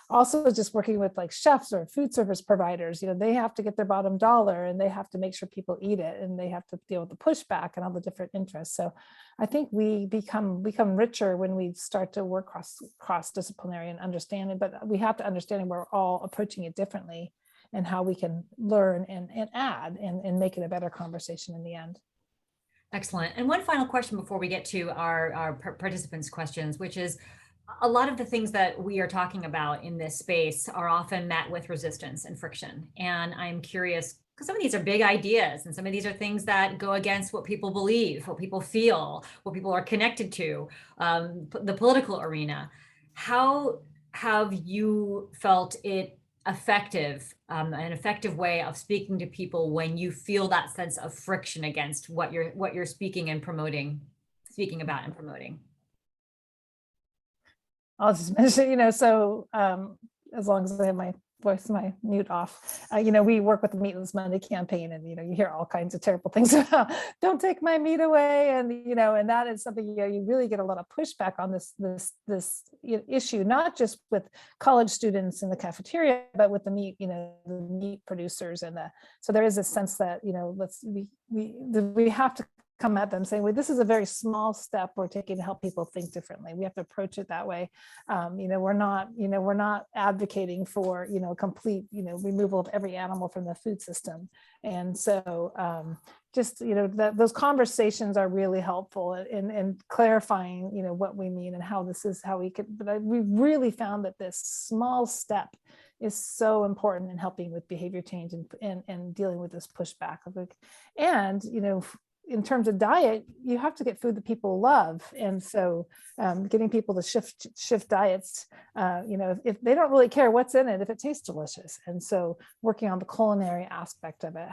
Speaker 3: Also, just working with like chefs or food service providers, they have to get their bottom dollar, and they have to make sure people eat it, and they have to deal with the pushback and all the different interests. So I think we become richer when we start to work cross-disciplinary and understanding, but we have to understand we're all approaching it differently, and how we can learn and add and make it a better conversation in the end.
Speaker 2: Excellent. And one final question before we get to our participants' questions, which is, a lot of the things that we are talking about in this space are often met with resistance and friction. And I'm curious, because some of these are big ideas, and some of these are things that go against what people believe, what people feel, what people are connected to, the political arena. How have you felt it an effective way of speaking to people when you feel that sense of friction against what you're speaking about and promoting?
Speaker 3: I'll just mention, as long as I have my mute off, we work with the Meatless Monday campaign, and you hear all kinds of terrible things about don't take my meat away, and and that is something you really get a lot of pushback on this issue, not just with college students in the cafeteria, but with the meat producers, and so there is a sense that we have to come at them saying, well, this is a very small step we're taking to help people think differently. We have to approach it that way. We're not advocating for, complete, removal of every animal from the food system. And so those conversations are really helpful in clarifying, what we mean and how this is how we could, but we really found that this small step is so important in helping with behavior change and dealing with this pushback. And, in terms of diet, you have to get food that people love. And so getting people to shift diets, if they don't really care what's in it, if it tastes delicious. And so working on the culinary aspect of it,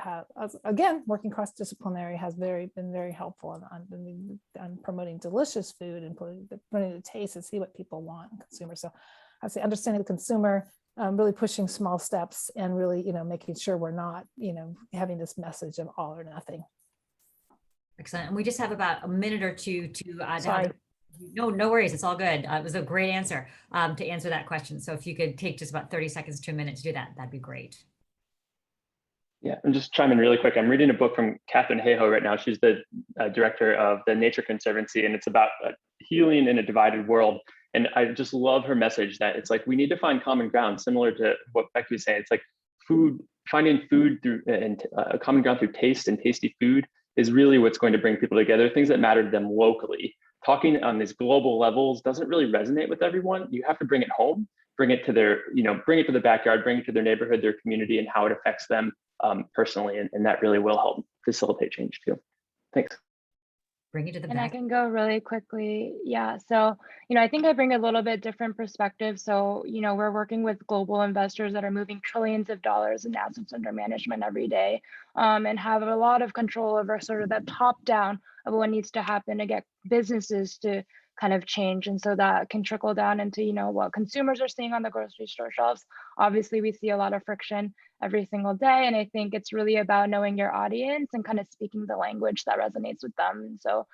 Speaker 3: again, working cross-disciplinary has been very helpful on promoting delicious food and promoting the taste and see what people want in consumers. So I'd say understanding the consumer, really pushing small steps, and really, making sure we're not, having this message of all or nothing.
Speaker 2: Excellent. And we just have about a minute or two to
Speaker 3: Sorry.
Speaker 2: No worries. It's all good. It was a great answer to answer that question. So if you could take just about 30 seconds to a minute to do that, that'd be great.
Speaker 4: Yeah, I'm just chiming in really quick. I'm reading a book from Catherine Hayhoe right now. She's the director of the Nature Conservancy, and it's about healing in a divided world. And I just love her message that it's like, we need to find common ground, similar to what Becky was saying. It's like finding food through and a common ground through taste and tasty food is really what's going to bring people together, things that matter to them locally. Talking on these global levels doesn't really resonate with everyone. You have to bring it home, bring it to their, bring it to the backyard, bring it to their neighborhood, their community, and how it affects them personally. And that really will help facilitate change too. Thanks.
Speaker 2: Bring it to the back.
Speaker 5: And I can go really quickly. Yeah. So, I think I bring a little bit different perspective. So, we're working with global investors that are moving trillions of dollars in assets under management every day, and have a lot of control over sort of that top down of what needs to happen to get businesses to kind of change. And so that can trickle down into, what consumers are seeing on the grocery store shelves. Obviously, we see a lot of friction every single day. And I think it's really about knowing your audience and kind of speaking the language that resonates with them. And so,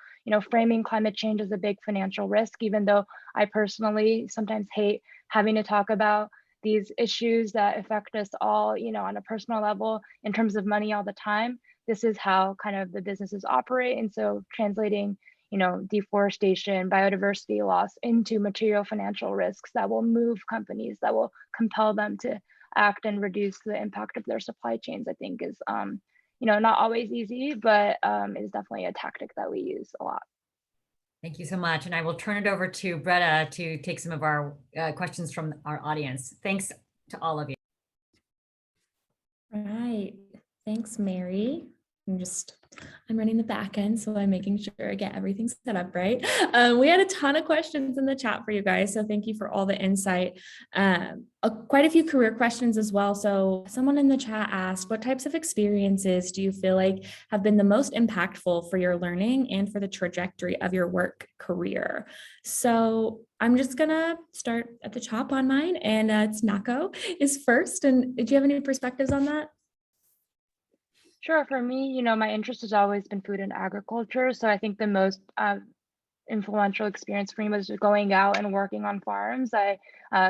Speaker 5: framing climate change as a big financial risk, even though I personally sometimes hate having to talk about these issues that affect us all, on a personal level in terms of money all the time. This is how kind of the businesses operate. And so translating, deforestation, biodiversity loss into material financial risks that will move companies, that will compel them to act and reduce the impact of their supply chains, I think is, not always easy, but is definitely a tactic that we use a lot.
Speaker 2: Thank you so much. And I will turn it over to Bretta to take some of our questions from our audience. Thanks to all of you.
Speaker 6: All right. Thanks, Mary. I'm running the back end, so I'm making sure I get everything set up right. We had a ton of questions in the chat for you guys, so thank you for all the insight. Quite a few career questions as well. So someone in the chat asked, what types of experiences do you feel like have been the most impactful for your learning and for the trajectory of your work career? So I'm just gonna start at the top on mine, and it's Nako is first. And do you have any perspectives on that?
Speaker 5: Sure. For me, my interest has always been food and agriculture. So I think the most influential experience for me was going out and working on farms. I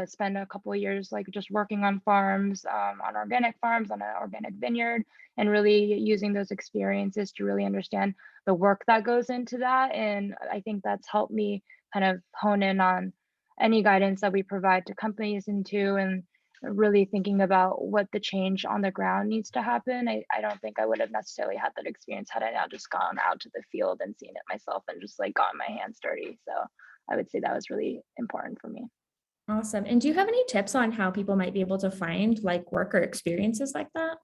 Speaker 5: spent a couple of years like just working on farms, on organic farms, on an organic vineyard, and really using those experiences to really understand the work that goes into that. And I think that's helped me kind of hone in on any guidance that we provide to companies into, and really thinking about what the change on the ground needs to happen. I don't think I would have necessarily had that experience had I now just gone out to the field and seen it myself and just like gotten my hands dirty. So I would say that was really important for me.
Speaker 6: Awesome. And do you have any tips on how people might be able to find like work or experiences like that?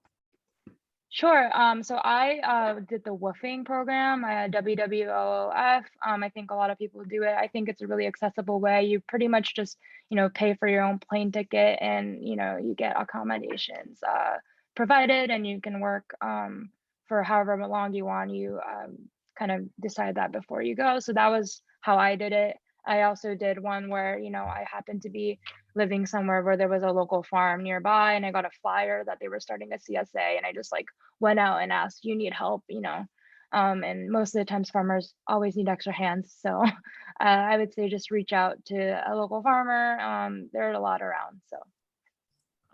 Speaker 5: Sure. So I did the woofing program, WWOOF. I think a lot of people do it. I think it's a really accessible way. You pretty much just, pay for your own plane ticket, and, you get accommodations provided, and you can work for however long you want. You kind of decide that before you go. So that was how I did it. I also did one where, I happened to be living somewhere where there was a local farm nearby, and I got a flyer that they were starting a CSA, and I just like went out and asked, you need help, and most of the times farmers always need extra hands. So I would say just reach out to a local farmer. There are a lot around. So.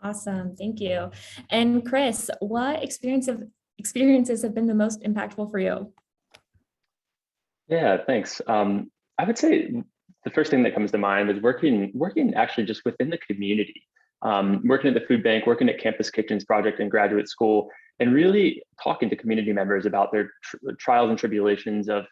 Speaker 6: Awesome. Thank you. And Chris, what experiences have been the most impactful for you?
Speaker 4: Yeah, thanks. I would say the first thing that comes to mind is working actually just within the community, working at the food bank, working at Campus Kitchens project in graduate school, and really talking to community members about their trials and tribulations of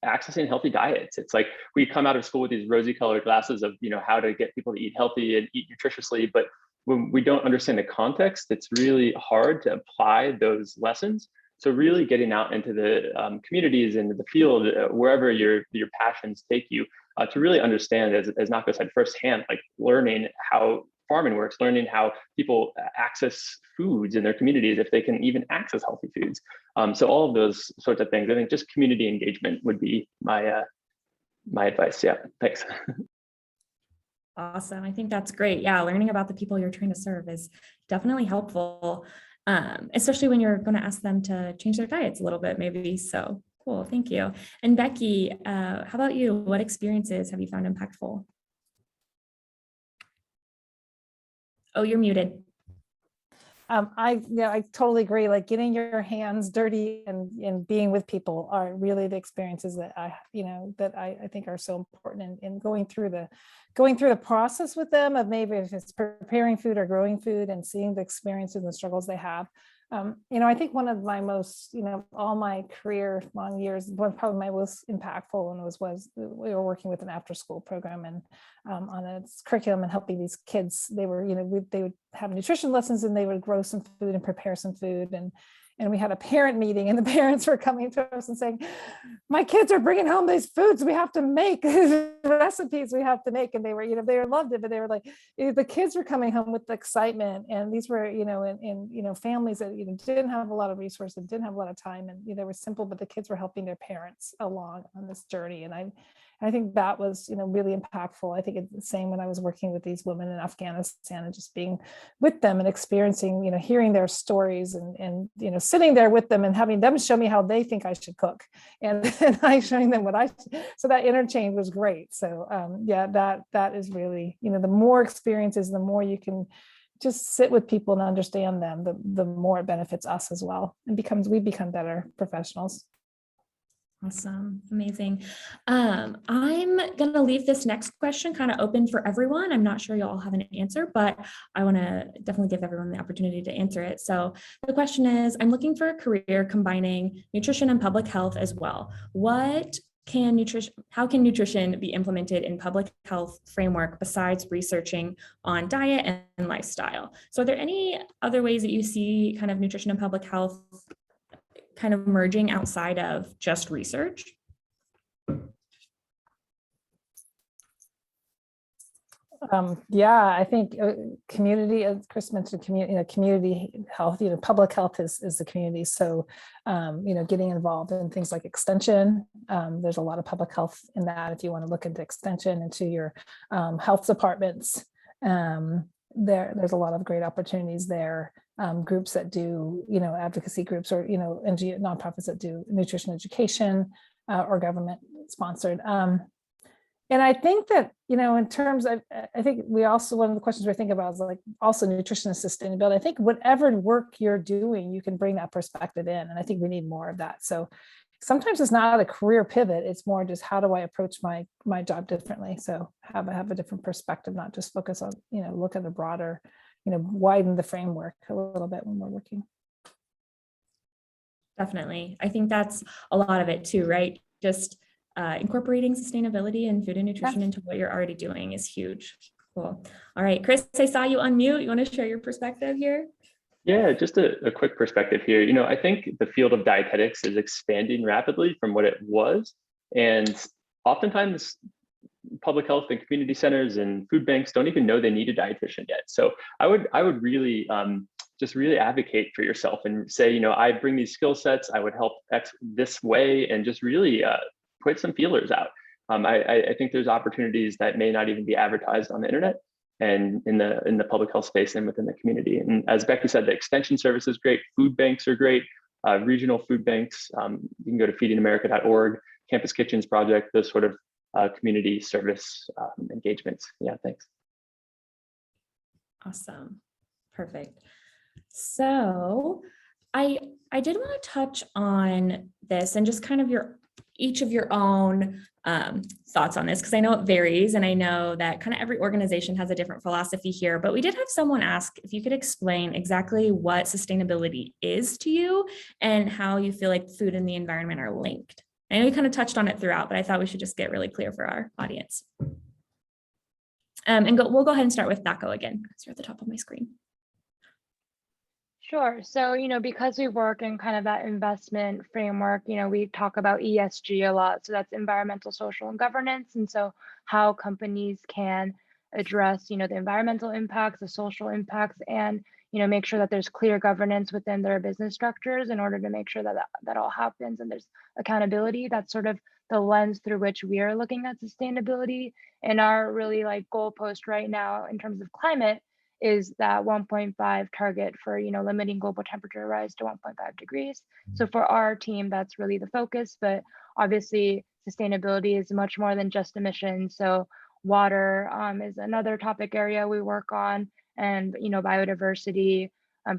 Speaker 4: accessing healthy diets. It's like we come out of school with these rosy colored glasses of how to get people to eat healthy and eat nutritiously, but when we don't understand the context, it's really hard to apply those lessons. So really getting out into the communities, into the field, wherever your passions take you, to really understand, as Nako said, firsthand, like learning how farming works, learning how people access foods in their communities, if they can even access healthy foods. So all of those sorts of things. I think just community engagement would be my advice. Yeah, thanks.
Speaker 6: Awesome. I think that's great. Yeah, learning about the people you're trying to serve is definitely helpful. Especially when you're going to ask them to change their diets a little bit, maybe. So cool. Thank you. And Becky, how about you? What experiences have you found impactful? Oh, you're muted.
Speaker 3: I totally agree. Like getting your hands dirty and being with people are really the experiences that I think are so important, and going through the process with them of maybe if it's preparing food or growing food and seeing the experiences and the struggles they have. I think one of my most, all my career long years, probably my most impactful one was we were working with an after school program and on a curriculum and helping these kids. They were, they would have nutrition lessons and they would grow some food and prepare some food. And we had a parent meeting, and the parents were coming to us and saying, my kids are bringing home these foods we have to make, recipes we have to make. And they were, they loved it, but they were like, the kids were coming home with excitement. And these were, in families that, didn't have a lot of resources, didn't have a lot of time. And they were simple, but the kids were helping their parents along on this journey. And I think that was, really impactful. I think it's the same when I was working with these women in Afghanistan and just being with them and experiencing, hearing their stories and sitting there with them and having them show me how they think I should cook, and I showing them what I should. So that interchange was great. So that is really, the more experiences, the more you can just sit with people and understand them, the more it benefits us as well, and we become better professionals.
Speaker 6: Awesome. Amazing. I'm going to leave this next question kind of open for everyone. I'm not sure you all have an answer, but I want to definitely give everyone the opportunity to answer it. So the question is, I'm looking for a career combining nutrition and public health as well. How can nutrition be implemented in public health framework besides researching on diet and lifestyle? So are there any other ways that you see kind of nutrition and public health kind of merging outside of just research?
Speaker 3: Yeah, I think community, as Chris mentioned, community health, public health is the community. So, getting involved in things like extension, there's a lot of public health in that. If you want to look into extension into your health departments, there's a lot of great opportunities there. Groups that do, advocacy groups or, nonprofits that do nutrition education or government sponsored. And I think that, in terms of, I think one of the questions we're thinking about is like also nutrition and sustainability. I think whatever work you're doing, you can bring that perspective in. And I think we need more of that. So sometimes it's not a career pivot. It's more just how do I approach my job differently? So have a different perspective, not just focus on, look at a broader, widen the framework a little bit when we're working.
Speaker 6: Definitely. I think that's a lot of it too, right? Just incorporating sustainability and food and nutrition into what you're already doing is huge. Cool. All right, Chris, I saw you unmute. You want to share your perspective here?
Speaker 4: Yeah, just a quick perspective here. I think the field of dietetics is expanding rapidly from what it was. And oftentimes public health and community centers and food banks don't even know they need a dietitian yet. So I would really just really advocate for yourself and say, I bring these skill sets, I would help this way, and just really put some feelers out. I think there's opportunities that may not even be advertised on the internet and in the public health space and within the community. And as Becky said, the extension service is great. Food banks are great. Regional food banks. You can go to feedingamerica.org, Campus Kitchens Project, those sort of community service engagements. Yeah, thanks.
Speaker 6: Awesome. Perfect. So I did want to touch on this and just kind of each of your own thoughts on this, because I know it varies and I know that kind of every organization has a different philosophy here, but we did have someone ask if you could explain exactly what sustainability is to you and how you feel like food and the environment are linked. I know you kind of touched on it throughout, but I thought we should just get really clear for our audience. We'll go ahead and start with Daco again, because you're at the top of my screen.
Speaker 5: Sure. So, because we work in kind of that investment framework, we talk about ESG a lot. So that's environmental, social, and governance. And so how companies can address, the environmental impacts, the social impacts, and, make sure that there's clear governance within their business structures in order to make sure that that all happens and there's accountability. That's sort of the lens through which we are looking at sustainability. And our really goalpost right now in terms of climate is that 1.5 target for limiting global temperature rise to 1.5 degrees. So for our team, that's really the focus, but obviously sustainability is much more than just emissions. So water is another topic area we work on, and biodiversity,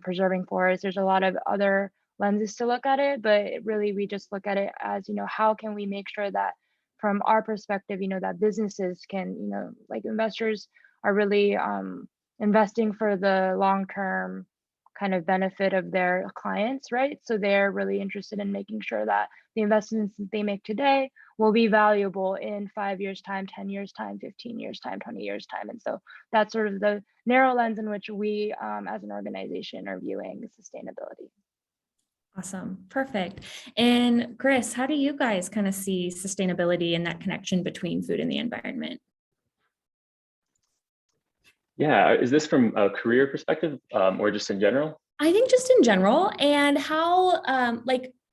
Speaker 5: preserving forests. There's a lot of other lenses to look at it, but really we just look at it as how can we make sure that from our perspective, that businesses can, like investors are really investing for the long-term kind of benefit of their clients, right? So they're really interested in making sure that the investments that they make today will be valuable in 5 years time, 10 years time, 15 years time, 20 years time. And so that's sort of the narrow lens in which we as an organization are viewing sustainability.
Speaker 6: Awesome. Perfect. And Chris, how do you guys kind of see sustainability and that connection between food and the environment?
Speaker 4: Yeah, is this from a career perspective or just in general?
Speaker 6: I think just in general, and how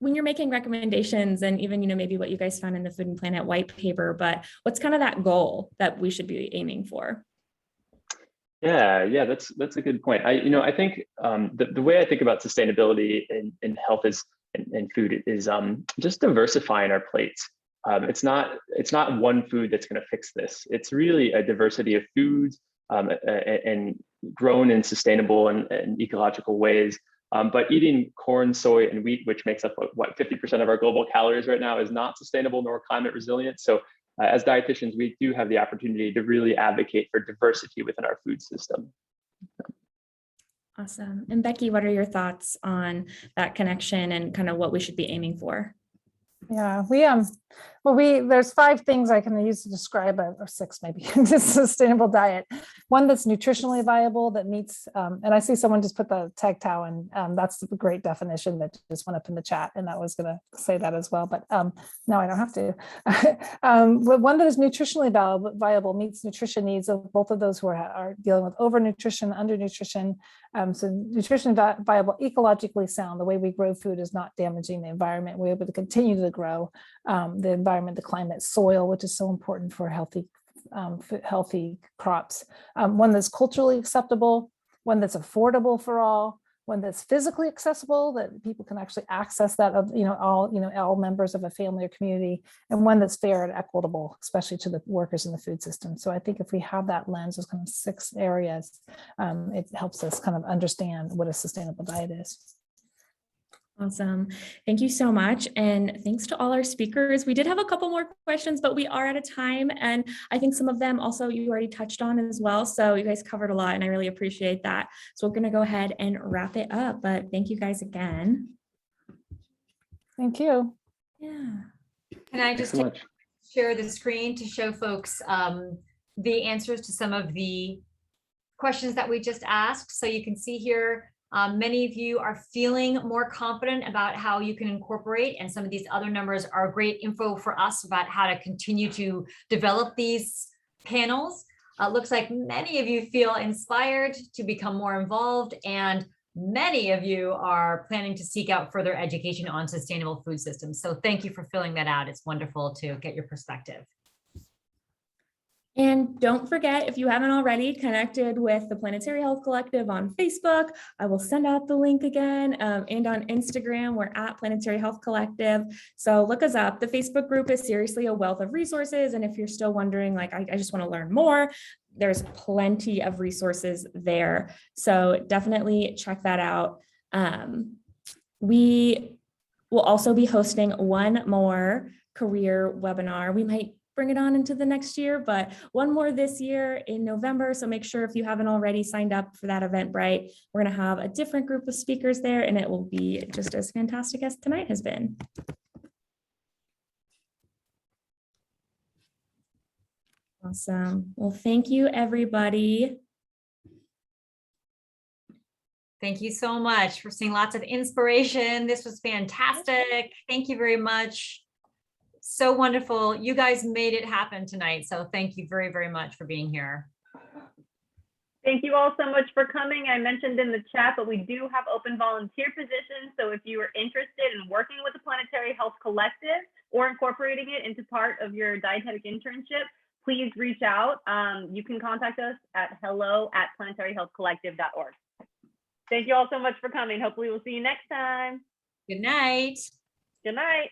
Speaker 6: when you're making recommendations and even, maybe what you guys found in the Food and Planet white paper, but what's kind of that goal that we should be aiming for?
Speaker 4: Yeah, that's a good point. I think the way I think about sustainability in health and food is just diversifying our plates. It's not one food that's going to fix this. It's really a diversity of foods and grown in sustainable and ecological ways But eating corn, soy, and wheat, which makes up what 50% of our global calories right now, is not sustainable nor climate resilient. So as dietitians, we do have the opportunity to really advocate for diversity within our food system.
Speaker 6: Awesome. And Becky, what are your thoughts on that connection and kind of what we should be aiming for?
Speaker 3: Yeah, there's 5 things I can use to describe or 6 maybe this sustainable diet. One that's nutritionally viable, that meets, and I see someone just put the tag tau, and that's a great definition that just went up in the chat, and I was going to say that as well, but no, I don't have to. But one that is nutritionally viable, meets nutrition needs of both of those who are dealing with overnutrition, undernutrition. So nutrition viable, ecologically sound. The way we grow food is not damaging the environment. We're able to continue to grow the environment, the climate, soil, which is so important for healthy crops. One that's culturally acceptable, one that's affordable for all, one that's physically accessible, that people can actually access that of all members of a family or community, and one that's fair and equitable, especially to the workers in the food system. So I think if we have that lens, those kind of 6 areas, it helps us kind of understand what a sustainable diet is.
Speaker 6: Awesome. Thank you so much. And thanks to all our speakers. We did have a couple more questions, but we are out of time. And I think some of them also you already touched on as well. So you guys covered a lot and I really appreciate that. So we're going to go ahead and wrap it up, but thank you guys again.
Speaker 3: Thank you.
Speaker 6: Yeah.
Speaker 2: Can I just share the screen to show folks the answers to some of the questions that we just asked? So you can see here, many of you are feeling more confident about how you can incorporate, and some of these other numbers are great info for us about how to continue to develop these panels. Looks like many of you feel inspired to become more involved, and many of you are planning to seek out further education on sustainable food systems. So thank you for filling that out. It's wonderful to get your perspective.
Speaker 6: And don't forget, if you haven't already connected with the Planetary Health Collective on Facebook, I will send out the link again, and on Instagram, we're at Planetary Health Collective. So look us up. The Facebook group is seriously a wealth of resources. And if you're still wondering, like, I just want to learn more, there's plenty of resources there. So definitely check that out. We will also be hosting one more career webinar. We might bring it on into the next year, but one more this year in November. So make sure if you haven't already signed up for that Eventbrite, we're going to have a different group of speakers there, and it will be just as fantastic as tonight has been. Awesome. Well, thank you, everybody.
Speaker 2: Thank you so much. We're seeing lots of inspiration. This was fantastic. Thank you very much. So wonderful. You guys made it happen tonight. So thank you very, very much for being here.
Speaker 1: Thank you all so much for coming. I mentioned in the chat, but we do have open volunteer positions. So if you are interested in working with the Planetary Health Collective or incorporating it into part of your dietetic internship, please reach out. You can contact us at hello@planetaryhealthcollective.org. Thank you all so much for coming. Hopefully we'll see you next time.
Speaker 2: Good night.
Speaker 1: Good night.